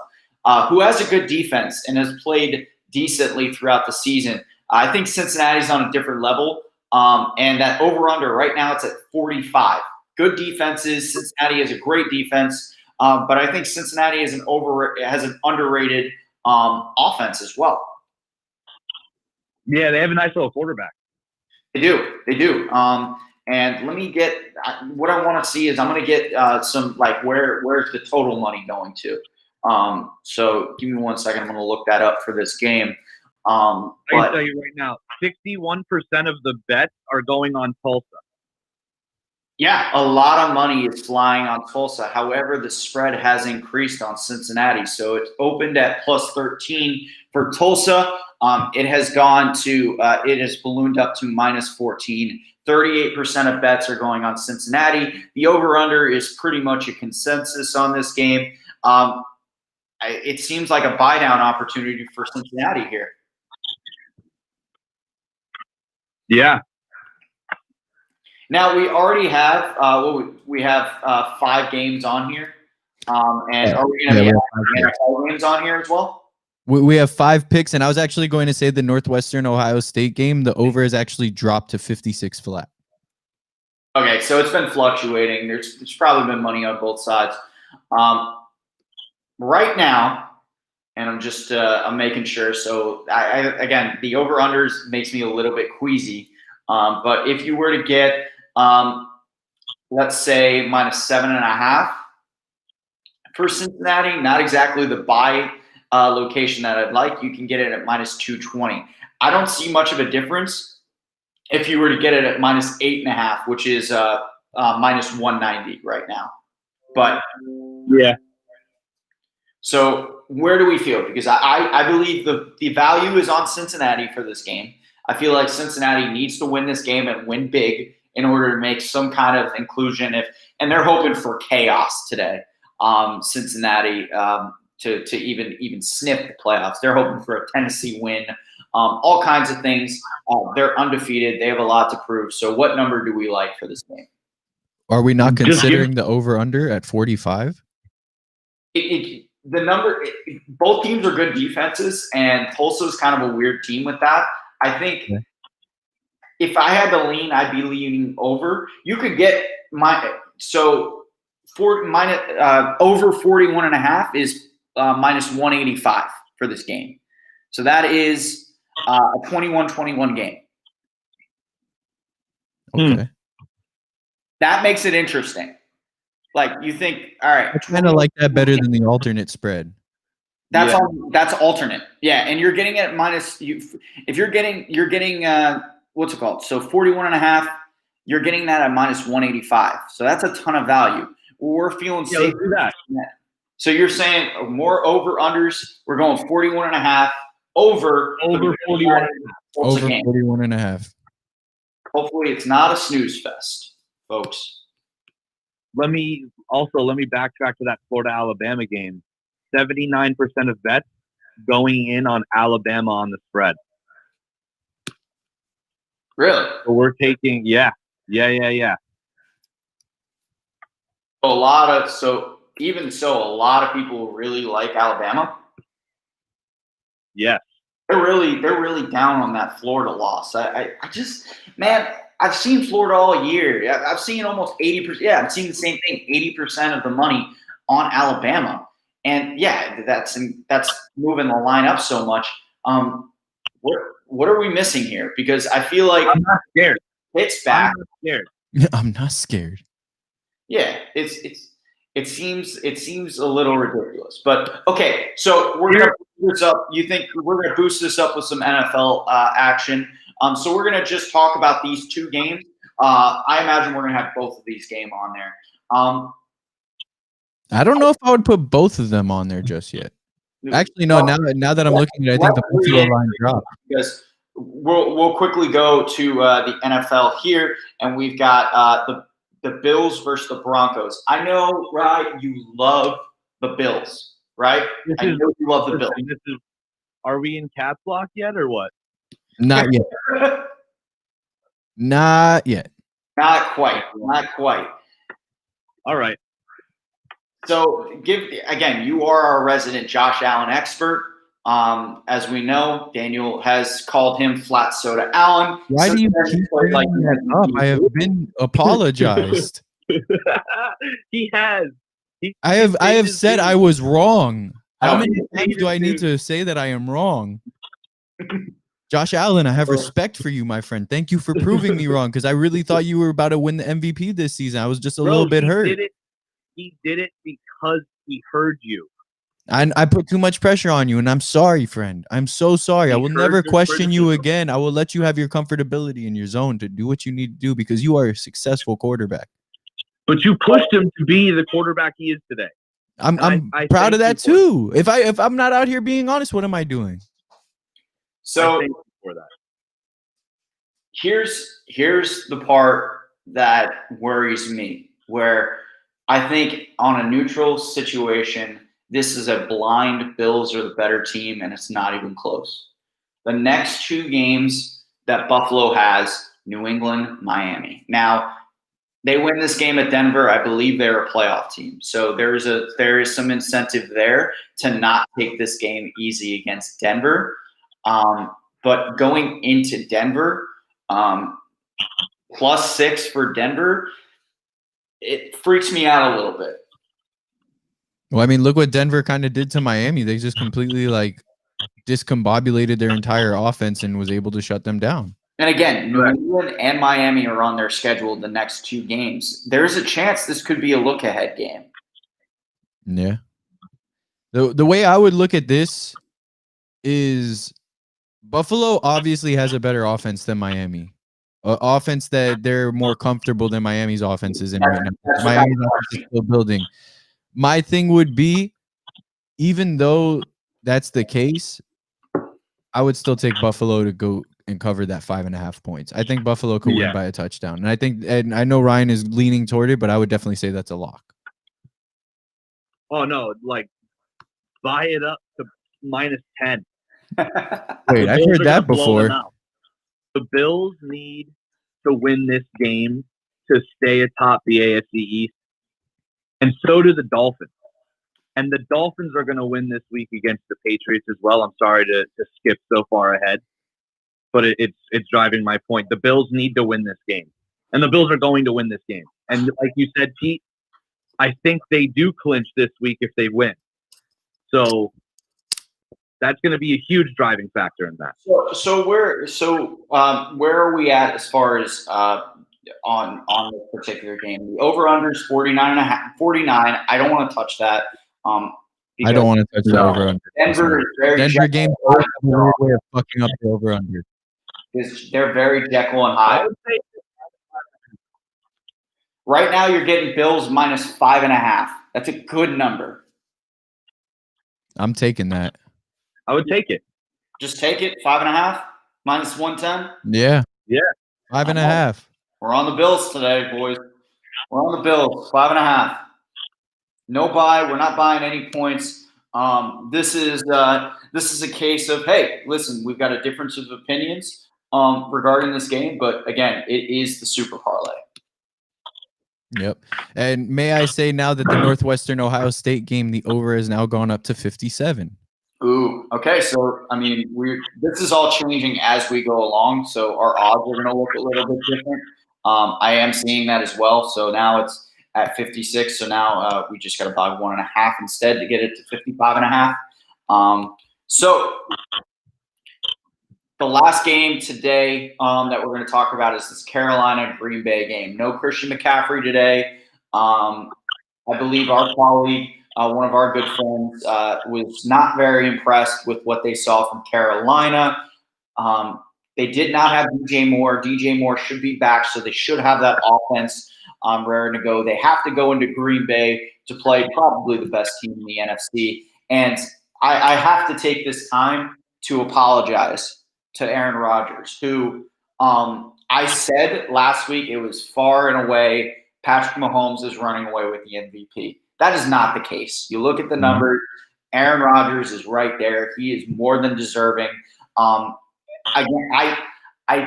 who has a good defense and has played decently throughout the season. I think Cincinnati's on a different level, and that over-under right now it's at 45. Good defenses. Cincinnati has a great defense, but I think Cincinnati has an underrated offense as well. Yeah, they have a nice little quarterback. They do. And let me get what I want to see is I'm going to get some like where's the total money going to. So give me 1 second. I'm going to look that up for this game. I can tell you right now, 61% of the bets are going on Tulsa. Yeah, a lot of money is flying on Tulsa. However, the spread has increased on Cincinnati. So it's opened at plus 13 for Tulsa. It has ballooned up to minus 14. 38% of bets are going on Cincinnati. The over-under is pretty much a consensus on this game. It seems like a buy-down opportunity for Cincinnati here. Yeah. Now we already have 5 games on here, and are we going to have NFL games on here as well? We have 5 picks, and I was actually going to say the Northwestern Ohio State game. The over has actually dropped to 56 flat. Okay, so it's been fluctuating. There's probably been money on both sides. Right now, and I'm just I'm making sure. So again, the over/unders makes me a little bit queasy. But if you were to get, let's say minus 7.5 for Cincinnati, not exactly the buy location that I'd like. You can get it at minus 220. I don't see much of a difference if you were to get it at minus 8.5, which is minus 190 right now. But Yeah. So where do we feel? Because I believe the value is on Cincinnati for this game. I feel like Cincinnati needs to win this game and win big in order to make some kind of inclusion. And they're hoping for chaos today. Cincinnati to even sniff the playoffs. They're hoping for a Tennessee win. All kinds of things. They're undefeated. They have a lot to prove. So what number do we like for this game? Are we not considering the over-under at 45? The number, both teams are good defenses, and Tulsa's kind of a weird team with that. I think if I had to lean, I'd be leaning over. You could get over 41.5 is minus 185 for this game. So that is a 21-21 game. Okay. That makes it interesting. Like you think, all right, I kind of like that better than the alternate spread. That's alternate. Yeah, and you're getting it minus. If you're getting what's it called? So 41.5. You're getting that at minus 185. So that's a ton of value. We're feeling safe. Let's do that. So you're saying more over unders. We're going 41.5 over 41. Over 41.5. Hopefully, it's not a snooze fest, folks. Let me backtrack to that Florida-Alabama game. 79% of bets going in on Alabama on the spread. Really? So we're taking, yeah. A lot of a lot of people really like Alabama. Yes. They're really down on that Florida loss. I just, man, I've seen Florida all year. I've seen almost 80%. Yeah, I've seen the same thing. 80% of the money on Alabama, and yeah, that's moving the line up so much. What are we missing here? Because I feel like I'm not scared. It's back. I'm not scared. I'm not scared. Yeah, it seems a little ridiculous, but okay. So we're gonna boost this up. You think we're gonna boost this up with some NFL action? So we're gonna just talk about these two games. I imagine we're gonna have both of these games on there. I don't know if I would put both of them on there just yet. Actually, no. Now that I'm looking at it, I think the Buffalo line dropped. Because we'll quickly go to the NFL here, and we've got the Bills versus the Broncos. I know, right? You love the Bills, right? I know you love the Bills. Are we in caps lock yet, or what? Not yet. Not yet. Not quite. All right. So you are our resident Josh Allen expert. As we know, Daniel has called him Flat Soda Allen. Why do you keep bringing that up? I have been apologized. He has. I have said I was wrong. How many times do I need to say that I am wrong? Josh Allen, I have respect for you, my friend. Thank you for proving me wrong, because I really thought you were about to win the MVP this season. I was just a little bit hurt. He did it because he heard you. I put too much pressure on you, and I'm sorry, friend. I'm so sorry. I will never question you again. I will let you have your comfortability in your zone to do what you need to do, because you are a successful quarterback. But you pushed him to be the quarterback he is today. I'm proud of that too. If I'm not out here being honest, what am I doing? So for that. Here's the part that worries me, where I think on a neutral situation, this is a blind Bills are the better team, and it's not even close. The next two games that Buffalo has, New England, Miami. Now, they win this game at Denver, I believe they're a playoff team. So there is some incentive there to not take this game easy against Denver. But going into Denver, +6 for Denver, it freaks me out a little bit. Well, I mean, look what Denver kind of did to Miami. They just completely discombobulated their entire offense and was able to shut them down. And again, New England and Miami are on their schedule the next two games. There's a chance this could be a look-ahead game. Yeah. The way I would look at this is Buffalo obviously has a better offense than Miami. offense that they're more comfortable than Miami's offense is in right now. That's Miami's offense is still building. My thing would be, even though that's the case, I would still take Buffalo to go and cover that 5.5 points. I think Buffalo could win by a touchdown. And I know Ryan is leaning toward it, but I would definitely say that's a lock. Oh no, like buy it up to -10. Wait, I've heard that before. The Bills need to win this game to stay atop the AFC East, and so do the Dolphins. And the Dolphins are going to win this week against the Patriots as well. I'm sorry to skip so far ahead, but it's driving my point. The Bills need to win this game, and the Bills are going to win this game. And like you said, Pete, I think they do clinch this week if they win. So that's going to be a huge driving factor in that. So where are we at as far as on this particular game? The over/under is 49. I don't want to touch that. I don't want to touch the over/under. Denver game has a weird way of fucking up the over/under. They're very Jekyll and Hyde. Right now, you're getting Bills -5.5. That's a good number. I'm taking that. I would take it. Just take it. 5.5 -110. Yeah. 5.5. We're on the Bills today, boys. We're on the Bills. 5.5. No buy. We're not buying any points. This is a case of, hey, listen, we've got a difference of opinions regarding this game, but again, it is the super parlay. Yep. And may I say now that the Northwestern Ohio State game, the over has now gone up to 57. Ooh, okay. So, I mean, this is all changing as we go along. So our odds are going to look a little bit different. I am seeing that as well. So now it's at 56. So now we just got to buy 1.5 instead to get it to 55.5. So the last game today that we're going to talk about is this Carolina Green Bay game. No Christian McCaffrey today. I believe our colleague, one of our good friends, was not very impressed with what they saw from Carolina. They did not have DJ Moore. DJ Moore should be back, so they should have that offense raring to go. They have to go into Green Bay to play probably the best team in the NFC. And I have to take this time to apologize to Aaron Rodgers, who I said last week it was far and away Patrick Mahomes is running away with the MVP. That is not the case. You look at the numbers, Aaron Rodgers is right there. He is more than deserving. I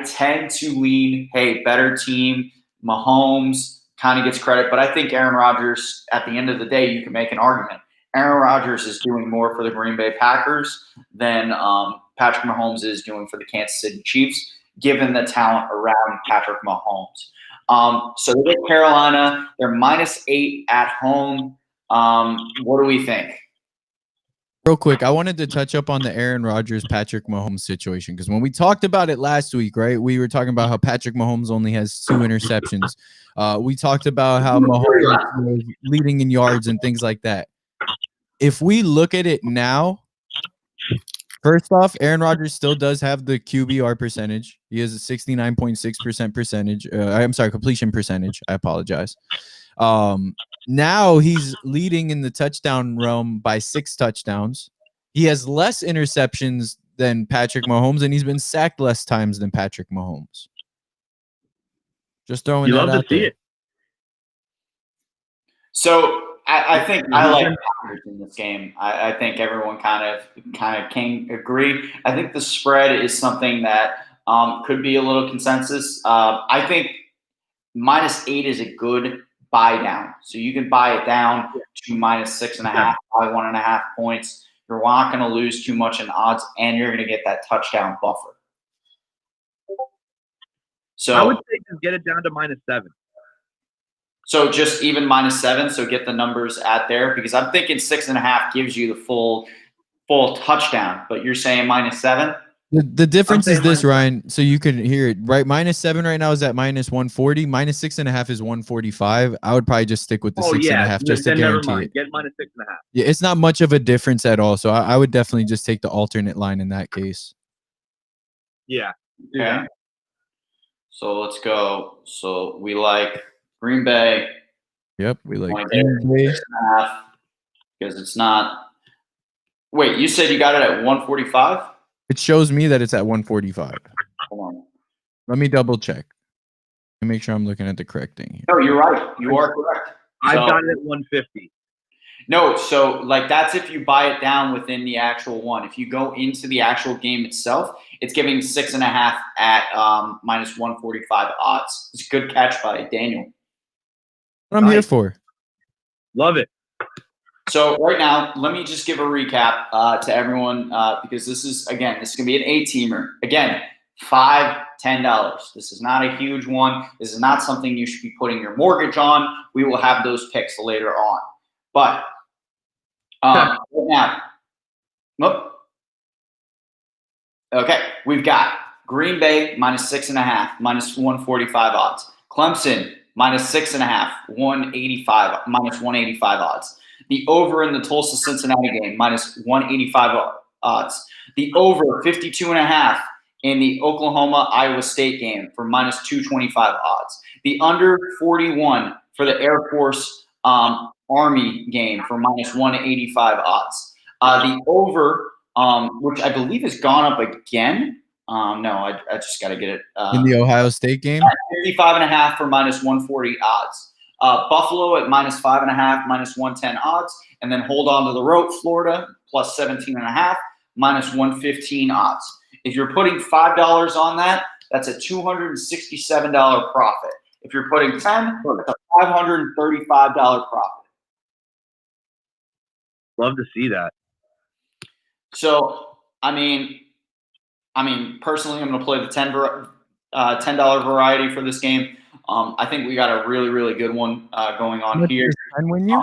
tend to lean, hey, better team. Mahomes kind of gets credit, but I think Aaron Rodgers, at the end of the day, you can make an argument. Aaron Rodgers is doing more for the Green Bay Packers than Patrick Mahomes is doing for the Kansas City Chiefs, given the talent around Patrick Mahomes. So they get Carolina. They're -8 at home. What do we think? Real quick, I wanted to touch up on the Aaron Rodgers, Patrick Mahomes situation, because when we talked about it last week, right, we were talking about how Patrick Mahomes only has 2 interceptions. We talked about how Mahomes was leading in yards and things like that. If we look at it now, first off, Aaron Rodgers still does have the QBR percentage. He has a 69.6% percentage. I'm sorry, completion percentage. I apologize. Now he's leading in the touchdown realm by 6 touchdowns. He has less interceptions than Patrick Mahomes, and he's been sacked less times than Patrick Mahomes. Just throwing that out there. So I think I like Packers in this game. I think everyone kind of can agree. I think the spread is something that could be a little consensus. I think -8 is a good buy down. So you can buy it down to -6.5, by 1.5 points. You're not going to lose too much in odds, and you're going to get that touchdown buffer. So I would say just get it down to -7. So just even -7. So get the numbers at there, because I'm thinking 6.5 gives you the full touchdown, but you're saying -7. The difference is this, Ryan, so you can hear it, right? -7 right now is at -140. -6.5 is 145. I would probably just stick with the 6.5 just to guarantee it. Get -6.5. Yeah, it's not much of a difference at all. So I would definitely just take the alternate line in that case. Yeah. Okay. So let's go. So we like Green Bay. Yep, we like Point Green Bay. 6.5 because it's not. Wait, you said you got it at 145? It shows me that it's at 145. Hold on. Let me double check. Let me make sure I'm looking at the correct thing here. No, you're right. You are correct. I've got it at 150. No, so like that's if you buy it down within the actual one. If you go into the actual game itself, it's giving 6.5 at minus 145 odds. It's a good catch by Daniel. What I'm here for. Love it. So right now, let me just give a recap to everyone because this is going to be an 8-teamer. Again, $5, $10. This is not a huge one. This is not something you should be putting your mortgage on. We will have those picks later on. But right now, okay, we've got Green Bay minus 6.5, minus 145 odds. Clemson minus 6.5, 185, minus 185 odds. The over in the Tulsa Cincinnati game minus 185 odds. The over 52.5 in the Oklahoma Iowa State game for minus 225 odds. The under 41 for the Air Force Army game for minus 185 odds. The over, which I believe has gone up again. No, I just got to get it. In the Ohio State game? 55.5 for minus 140 odds. Buffalo at minus 5.5, minus 110 odds. And then hold on to the rope, Florida, plus 17.5, minus 115 odds. If you're putting $5 on that, that's a $267 profit. If you're putting 10, that's a $535 profit. Love to see that. So, I mean, personally, I'm going to play the $10 variety for this game. I think we got a really, really good one going on here. And when you?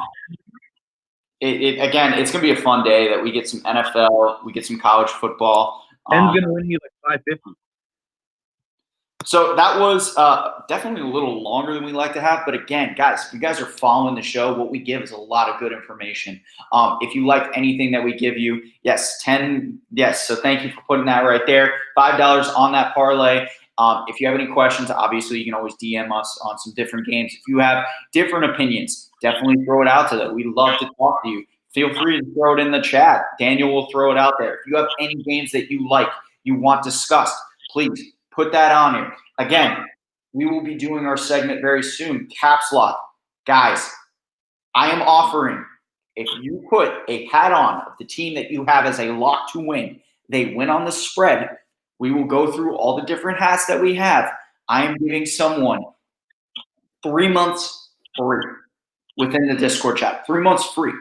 Again, it's going to be a fun day that we get some NFL, we get some college football. Ten's going to win you like 550. So that was definitely a little longer than we like to have. But again, guys, if you guys are following the show, what we give is a lot of good information. If you like anything that we give you, yes, 10, yes. So thank you for putting that right there. $5 on that parlay. If you have any questions, obviously you can always DM us on some different games. If you have different opinions, definitely throw it out to them. We love to talk to you. Feel free to throw it in the chat. Daniel will throw it out there. If you have any games that you like, you want discussed, please put that on here. Again, we will be doing our segment very soon. Caps Lock. Guys, I am offering, if you put a hat on of the team that you have as a lock to win, they win on the spread, we will go through all the different hats that we have. I am giving someone 3 months free within the Discord chat. 3 months free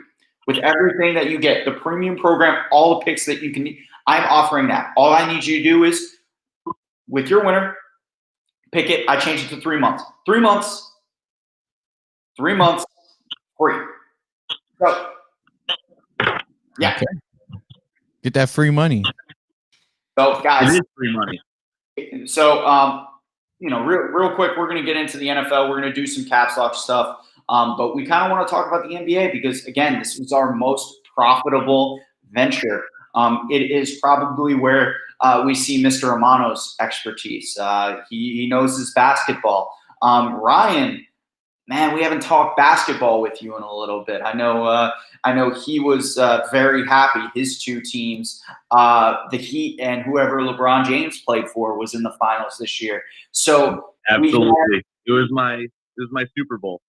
with everything that you get, the premium program, all the picks that you can. I'm offering that. All I need you to do is, with your winner, pick it. I changed it to 3 months. 3 months. 3 months free. So, yeah. Okay. Get that free money. So, guys. It is free money. So, real quick, we're going to get into the NFL. We're going to do some Caps Lock stuff. But we kind of want to talk about the NBA because, again, this is our most profitable venture. It is probably where we see Mr. Amano's expertise. He knows his basketball. Ryan, man, we haven't talked basketball with you in a little bit. I know he was very happy. His two teams, the Heat and whoever LeBron James played for, was in the finals this year. So absolutely, it was my Super Bowl.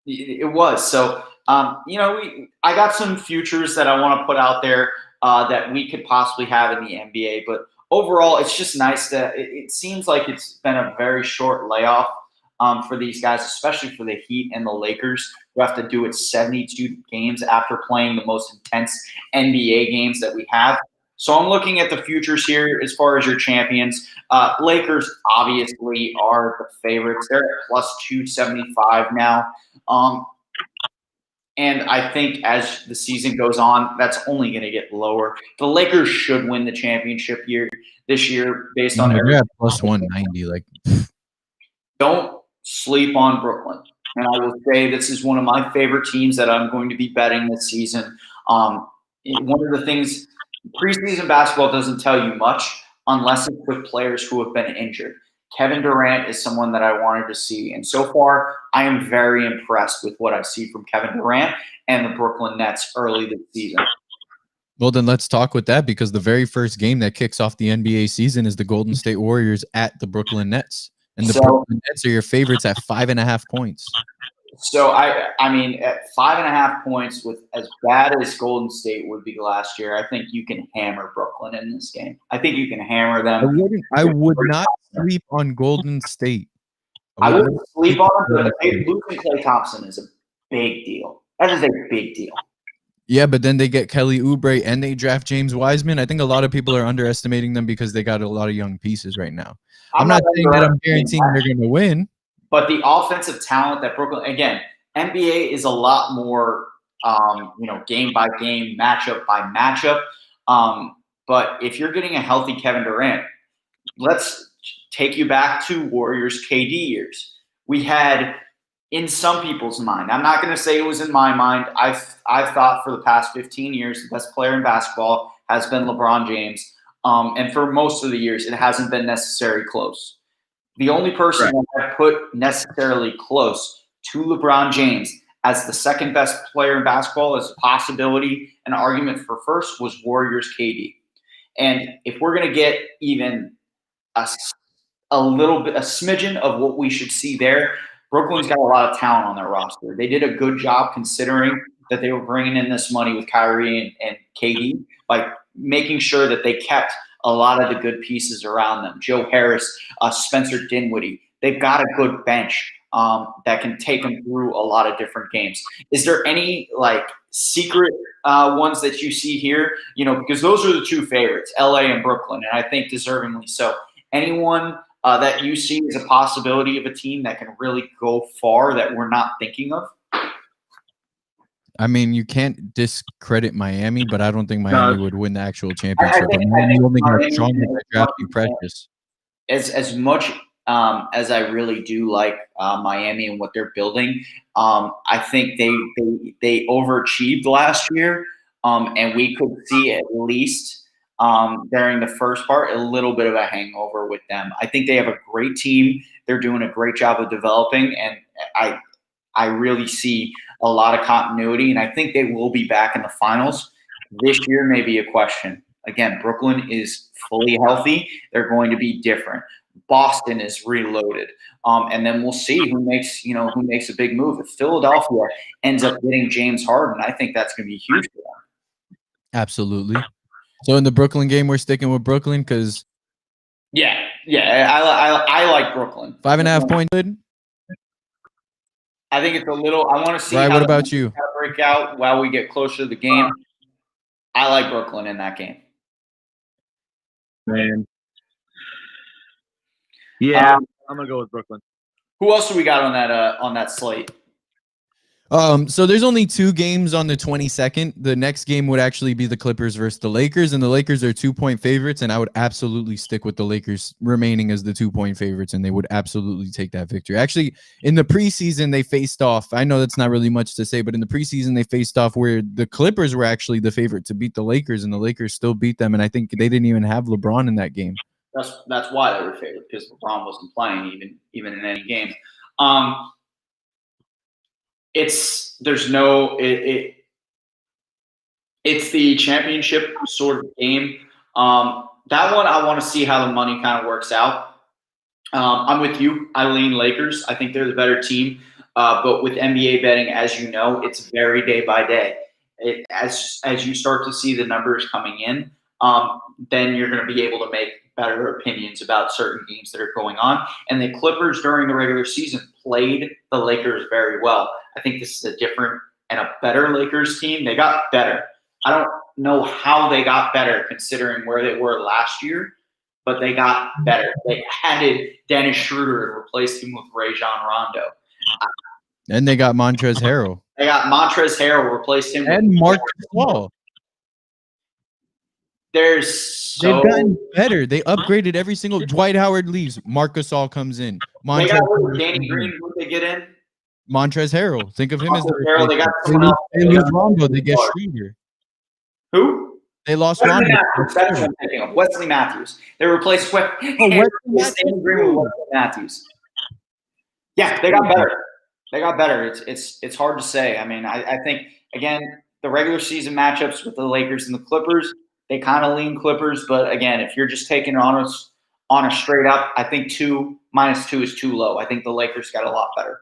It was. So I got some futures that I want to put out there that we could possibly have in the NBA. But overall, it's just nice that it seems like it's been a very short layoff for these guys, especially for the Heat and the Lakers, who have to do it 72 games after playing the most intense NBA games that we have. So I'm looking at the futures here as far as your champions. Lakers obviously are the favorites. They're at plus 275 now. And I think as the season goes on, that's only going to get lower. The Lakers should win the championship this year based on everything. Yeah, plus 190. Like, don't sleep on Brooklyn. And I will say this is one of my favorite teams that I'm going to be betting this season. One of the things, preseason basketball doesn't tell you much unless it's with players who have been injured. Kevin Durant is someone that I wanted to see. And so far, I am very impressed with what I see from Kevin Durant and the Brooklyn Nets early this season. Well, then let's talk with that, because the very first game that kicks off the NBA season is the Golden State Warriors at the Brooklyn Nets. And the Brooklyn Nets are your favorites at 5.5 points. So I mean, at 5.5 points, with as bad as Golden State would be last year, I think you can hammer Brooklyn in this game. I think you can hammer them. I would not sleep on Golden State. I wouldn't sleep on them, but losing Klay Thompson is a big deal. That is a big deal. Yeah, but then they get Kelly Oubre and they draft James Wiseman. I think a lot of people are underestimating them because they got a lot of young pieces right now. I'm not saying that I'm guaranteeing they're going to win. But the offensive talent that Brooklyn, again, NBA is a lot more, game by game, matchup by matchup. But if you're getting a healthy Kevin Durant, let's take you back to Warriors KD years. We had, in some people's mind, I'm not going to say it was in my mind. I've thought for the past 15 years, the best player in basketball has been LeBron James. And for most of the years, it hasn't been necessarily close. The only person that I put necessarily close to LeBron James as the second best player in basketball, as a possibility, an argument for first, was Warriors KD. And if we're going to get even a little bit, a smidgen of what we should see there, Brooklyn's got a lot of talent on their roster. They did a good job considering that they were bringing in this money with Kyrie and KD by making sure that they kept a lot of the good pieces around them. Joe Harris, Spencer Dinwiddie. They've got a good bench that can take them through a lot of different games. Is there any secret ones that you see here? Because those are the two favorites, LA and Brooklyn, and I think deservingly so. Anyone that you see as a possibility of a team that can really go far that we're not thinking of? I mean, you can't discredit Miami, but I don't think Miami would win the actual championship. Miami only got stronger by drafting Precious. As much as I really do like Miami and what they're building, I think they overachieved last year, and we could see at least during the first part a little bit of a hangover with them. I think they have a great team. They're doing a great job of developing, and I really see a lot of continuity, and I think they will be back in the finals. This year may be a question. Again, Brooklyn is fully healthy. They're going to be different. Boston is reloaded. And then we'll see who makes a big move. If Philadelphia ends up getting James Harden, I think that's going to be huge for them. Absolutely. So in the Brooklyn game, we're sticking with Brooklyn because I like Brooklyn. 5.5 points good. I think it's a little. I want to see. Right. What about you? Break out while we get closer to the game. I like Brooklyn in that game. Man. Yeah, I'm gonna go with Brooklyn. Who else do we got on that slate? So there's only 2 games on the 22nd. The next game would actually be the Clippers versus the Lakers, and the Lakers are 2-point favorites, and I would absolutely stick with the Lakers remaining as the 2-point favorites, and they would absolutely take that victory. Actually, in the preseason, they faced off. I know that's not really much to say, but in the preseason, they faced off where the Clippers were actually the favorite to beat the Lakers, and the Lakers still beat them, and I think they didn't even have LeBron in that game. That's why they were favored, because LeBron wasn't playing even in any game. It's the championship sort of game. That one I want to see how the money kind of works out. I'm with you. I lean Lakers. I think they're the better team. But with NBA betting, as you know, it's very day by day. As you start to see the numbers coming in, then you're going to be able to make better opinions about certain games that are going on. And the Clippers during the regular season played the Lakers very well. I think this is a different and a better Lakers team. They got better. I don't know how they got better considering where they were last year, but they got better. They added Dennis Schroeder and replaced him with Rajon Rondo. And they got Montrezl Harrell. They got Montrezl Harrell, replaced him and with Marc Gasol. They've gotten better. They upgraded every single. Dwight Howard leaves. Marc Gasol comes in. They got Danny Green. Who they get in? Montrezl Harrell. Think of him as Harrell. They got they lose Rondo. They get Schroeder. Who? They lost Wesley Rondo. Matthews. That's what I'm thinking of. Wesley Matthews. They replaced Wesley Danny Matthews Green with too. Wesley Matthews. Yeah, they got better. They got better. It's hard to say. I mean, I think again the regular season matchups with the Lakers and the Clippers, they kind of lean Clippers. But again, if you're just taking it on a straight up, I think -2 is too low. I think the Lakers got a lot better.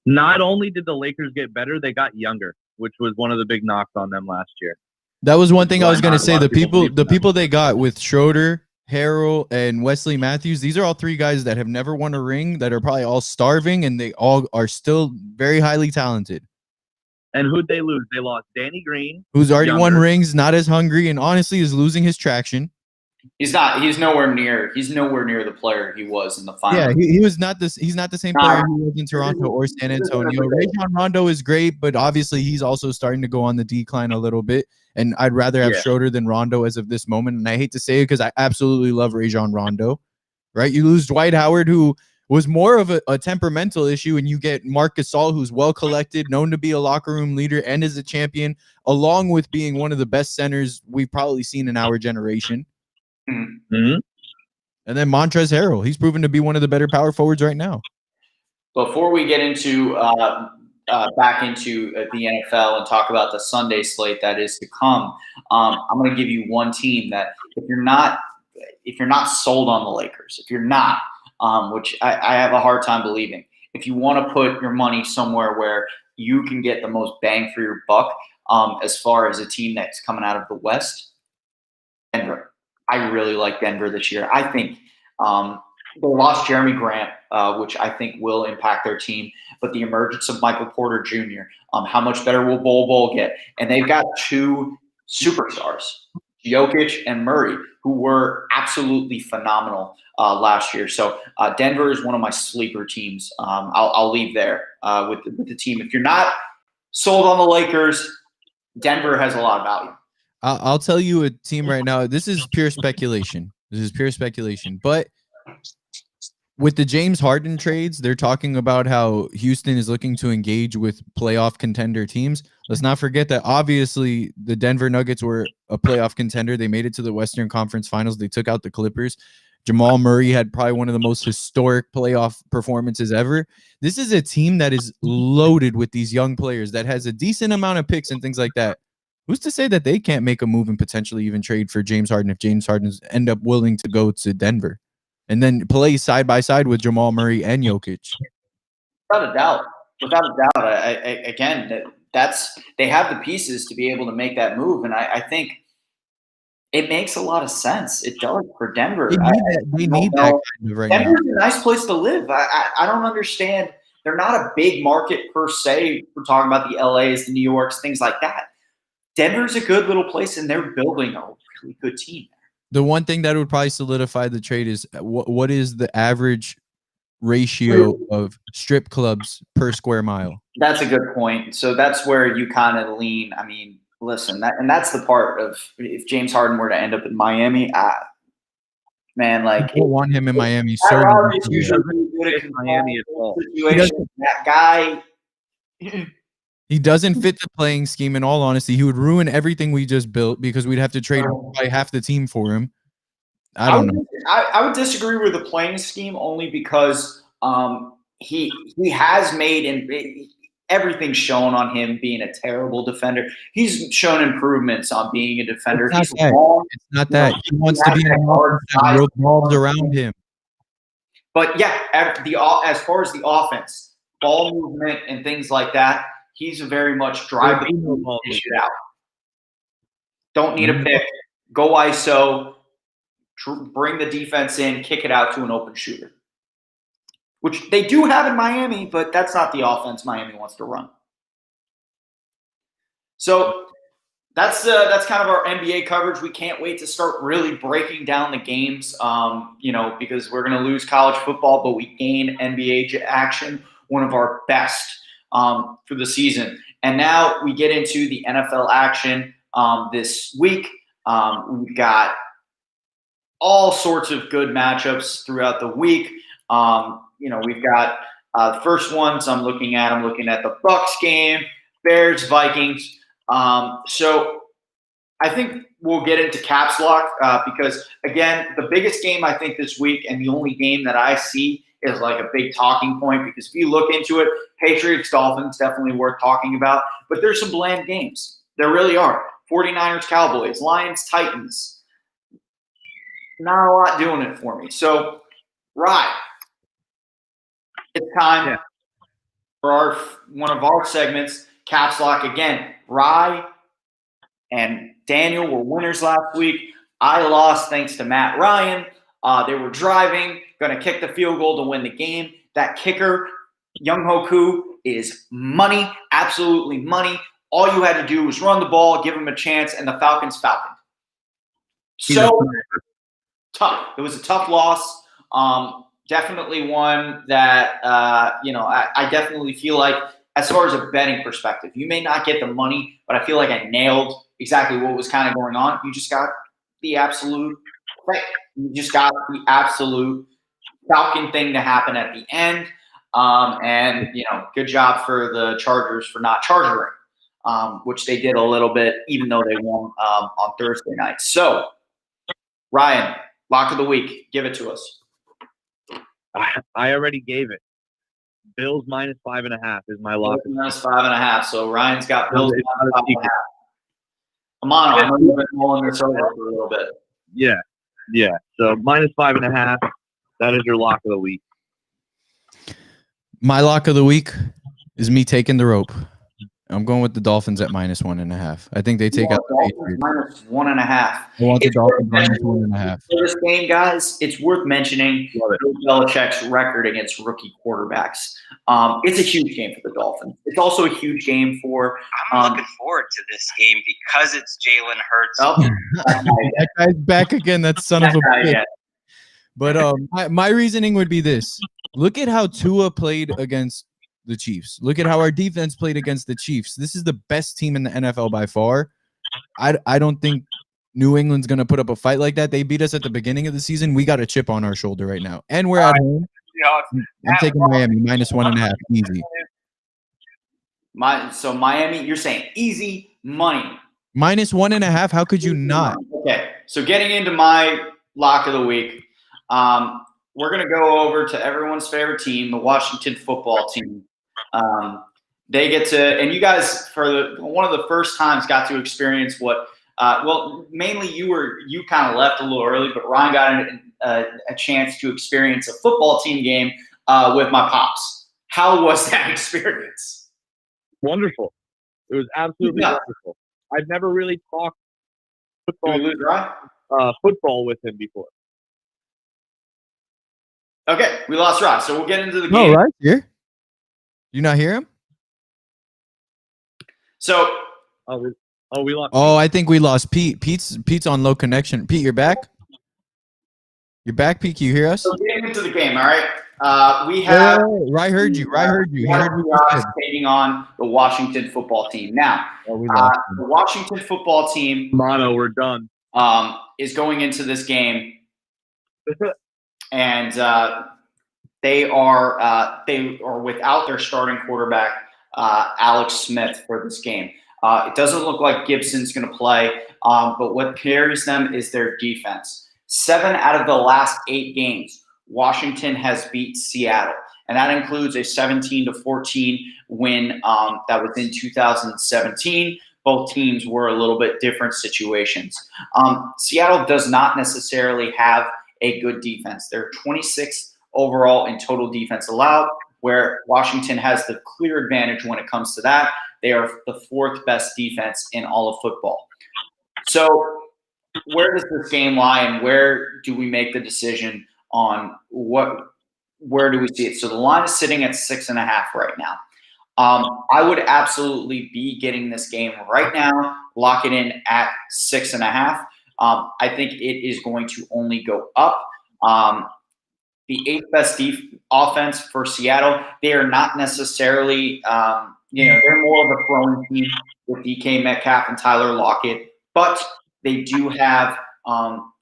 Not only did the Lakers get better, they got younger, which was one of the big knocks on them last year. That was one thing I was going to Not a say. lot The of people believe in that. people they got with Schroeder, Harrell, and Wesley Matthews, these are all three guys that have never won a ring, that are probably all starving, and they all are still very highly talented. And who'd they lose? They lost Danny Green, Who's already won younger. rings, not as hungry, and honestly is losing his traction. He's not. He's nowhere near the player he was in the final. Yeah, he was not this. He's not the same player he was in Toronto or San Antonio. Rajon Rondo is great, but obviously he's also starting to go on the decline a little bit. And I'd rather have Schroeder than Rondo as of this moment. And I hate to say it because I absolutely love Rajon Rondo. Right? You lose Dwight Howard, who was more of a temperamental issue, and you get Marc Gasol, who's well collected, known to be a locker room leader, and is a champion, along with being one of the best centers we've probably seen in our generation. Mm-hmm. And then Montrezl Harrell, he's proven to be one of the better power forwards right now. Before we get into back into the NFL and talk about the Sunday slate that is to come, I'm going to give you one team that if you're not sold on the Lakers, if you're not, which I have a hard time believing, if you want to put your money somewhere where you can get the most bang for your buck, as far as a team that's coming out of the West, Denver. I really like Denver this year. I think they lost Jeremy Grant, which I think will impact their team. But the emergence of Michael Porter Jr., how much better will Bol get? And they've got two superstars, Jokic and Murray, who were absolutely phenomenal last year. So Denver is one of my sleeper teams. I'll leave there with the team. If you're not sold on the Lakers, Denver has a lot of value. I'll tell you a team right now. This is pure speculation. But with the James Harden trades, they're talking about how Houston is looking to engage with playoff contender teams. Let's not forget that obviously the Denver Nuggets were a playoff contender. They made it to the Western Conference Finals. They took out the Clippers. Jamal Murray had probably one of the most historic playoff performances ever. This is a team that is loaded with these young players, that has a decent amount of picks and things like that. Who's to say that they can't make a move and potentially even trade for James Harden if James Harden end up willing to go to Denver and then play side by side with Jamal Murray and Jokic? Without a doubt. Again, they have the pieces to be able to make that move, and I think it makes a lot of sense. It does for Denver. They need that kind of right now. Denver's a nice place to live. I don't understand. They're not a big market per se. We're talking about the LAs, the New Yorks, things like that. Denver's a good little place, and they're building a really good team. The one thing that would probably solidify the trade is what is the average ratio of strip clubs per square mile? That's a good point. So that's where you kind of lean. I mean, listen, that's the part of if James Harden were to end up in Miami, man, like I want him in Miami. Miami at all. That guy. He doesn't fit the playing scheme. In all honesty, he would ruin everything we just built because we'd have to trade probably half the team for him. I don't know. I would disagree with the playing scheme only because he has made and everything's shown on him being a terrible defender. He's shown improvements on being a defender. It's not that. He wants to be in a balls around him. But yeah, as far as the offense, ball movement and things like that, he's a very much drive the ball, dish it out. Don't need a pick. Go ISO. Bring the defense in. Kick it out to an open shooter, which they do have in Miami, but that's not the offense Miami wants to run. So that's kind of our NBA coverage. We can't wait to start really breaking down the games, because we're going to lose college football, but we gain NBA action, one of our best for the season. And now we get into the NFL action this week. We've got all sorts of good matchups throughout the week. We've got the first ones I'm looking at the Bucks game, Bears, Vikings. So I think we'll get into caps lock because, again, the biggest game I think this week and the only game that I see is like a big talking point because if you look into it, Patriots, Dolphins, definitely worth talking about. But there's some bland games. There really are. 49ers, Cowboys, Lions, Titans. Not a lot doing it for me. So, right, it's time for one of our segments, Caps Lock. Again, Rye and Daniel were winners last week. I lost thanks to Matt Ryan. They were driving, going to kick the field goal to win the game. That kicker, Young Hoku, is money, absolutely money. All you had to do was run the ball, give him a chance, and the Falcons falconed. So tough. It was a tough loss. Definitely one that, I definitely feel like as far as a betting perspective, you may not get the money, but I feel like I nailed exactly what was kind of going on. You just got the absolute right. You just got the absolute Falcon thing to happen at the end. And good job for the Chargers for not charging, which they did a little bit, even though they won on Thursday night. So, Ryan, lock of the week, give it to us. I already gave it. Bills -5.5 is my lock. -5.5. So Ryan's got Bills -5.5. Come on, I know you've been rolling this over for a little bit. Yeah. So -5.5. That is your lock of the week. My lock of the week is me taking the rope. I'm going with the Dolphins at -1.5. I think they take out the Patriots. -1.5. I want the Dolphins -1.5. For this game, guys, it's worth mentioning Bill Belichick's record against rookie quarterbacks. It's a huge game for the Dolphins. It's also a huge game for. I'm looking forward to this game because it's Jalen Hurts. That guy's back again. That son of a bitch. But my reasoning would be this: look at how Tua played against the Chiefs. Look at how our defense played against the Chiefs. This is the best team in the NFL by far. I don't think New England's going to put up a fight like that. They beat us at the beginning of the season. We got a chip on our shoulder right now. And we're at home. I'm taking Miami -1.5. Easy. So Miami, you're saying easy money. -1.5. How could you not? Okay. So getting into my lock of the week, we're going to go over to everyone's favorite team, the Washington football team. They get to, and you guys for one of the first times got to experience what. Mainly you kind of left a little early, but Ryan got a chance to experience a football team game with my pops. How was that experience? Wonderful. It was absolutely wonderful. I've never really talked football with him before. Okay, we lost Ryan, so we'll get into the game. Oh, right here. You not hear him? So, we lost. Oh, I think we lost Pete. Pete's on low connection. Pete, you're back. You're back, Pete. Can you hear us? So getting into the game, all right. We have. Rye heard you. Rye heard you. He heard us taking on the Washington football team. Now, the Washington football team. Mono, we're done. Is going into this game, and they are without their starting quarterback, Alex Smith, for this game. It doesn't look like Gibson's going to play, but what carries them is their defense. 7 out of the last 8 games, Washington has beat Seattle, and that includes a 17-14 win that was in 2017. Both teams were a little bit different situations. Seattle does not necessarily have a good defense. They're 26th overall in total defense allowed, where Washington has the clear advantage when it comes to that. They are the 4th best defense in all of football. So where does this game lie, and where do we make the decision on where do we see it? So the line is sitting at 6.5 right now. I would absolutely be getting this game right now, lock it in at 6.5. I think it is going to only go up. The 8th best offense for Seattle, they are not necessarily, they're more of a throwing team with DK Metcalf and Tyler Lockett, but they do have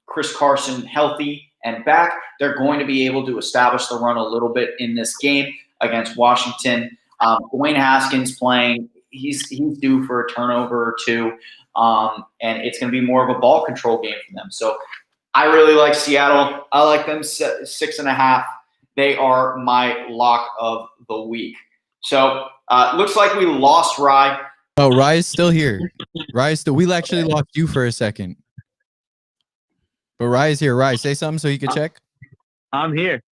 Chris Carson healthy and back. They're going to be able to establish the run a little bit in this game against Washington. Dwayne Haskins playing. he's due for a turnover or two, and it's going to be more of a ball control game for them. So I really like Seattle. I like them 6.5. They are my lock of the week. So looks like we lost Rye. Oh, Rye is still here. Rye is still. We actually lost you for a second, but Rye is here. Rye, say something so he could check. I'm here.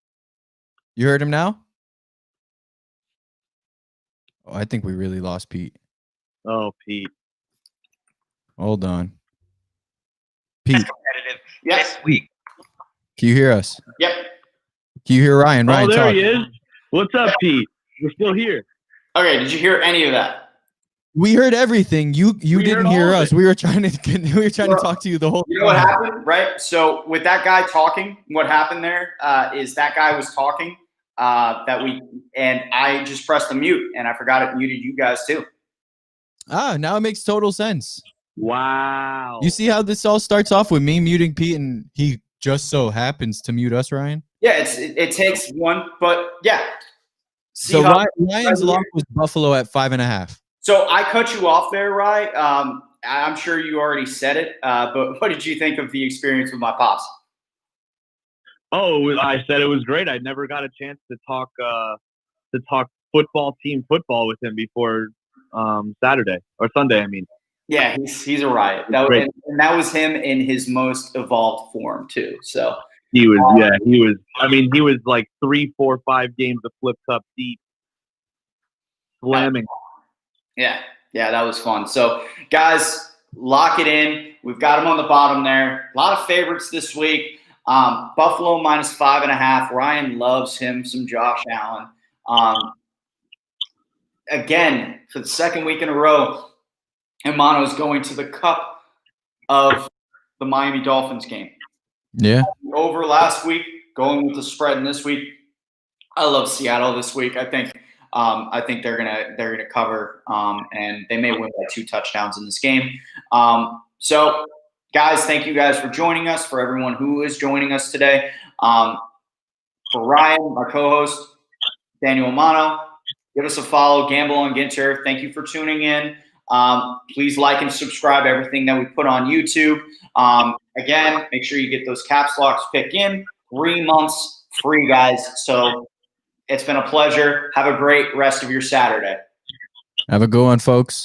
You heard him now? Oh, I think we really lost Pete. Oh, Pete. Hold on. Pete, Competitive Yep. this week. can you hear us? Yep. Can you hear Ryan? Ryan, Oh, there talk. he is. What's up, Pete? We're still here. Okay. Did you hear any of that? We heard everything. You We didn't heard hear all of us. We were trying to talk to you the whole You know what time. happened, right? So with that guy talking, what happened there is that guy was talking and I just pressed the mute, and I forgot it muted you guys too. Ah, now it makes total sense. Wow. You see how this all starts off with me muting Pete, and he just so happens to mute us, Ryan? Yeah, it takes one, but yeah. So Ryan's lock was Buffalo at 5.5. So I cut you off there, Rye. I'm sure you already said it, but what did you think of the experience with my pops? Oh, I said it was great. I never got a chance to talk team football with him before Saturday or Sunday. I mean, Yeah, he's a riot. And that was him in his most evolved form too. So he was. I mean, he was like 3, 4, 5 games of flip cup deep, slamming. Yeah, that was fun. So, guys, lock it in. We've got them on the bottom there. A lot of favorites this week. Buffalo minus 5.5. Ryan loves him some Josh Allen. Again, for the second week in a row, Emano is going to the cup of the Miami Dolphins game. Yeah. Over last week, going with the spread in this week. I love Seattle this week. I think they're gonna cover, and they may win by 2 touchdowns in this game. So, guys, thank you guys for joining us. For everyone who is joining us today, for Ryan, my co-host, Daniel Amano, give us a follow. Gamble on Ginter. Thank you for tuning in. Please like and subscribe everything that we put on YouTube. Again, make sure you get those caps locks pick in. 3 months free, guys. So. It's been a pleasure. Have a great rest of your Saturday. Have a good one, folks.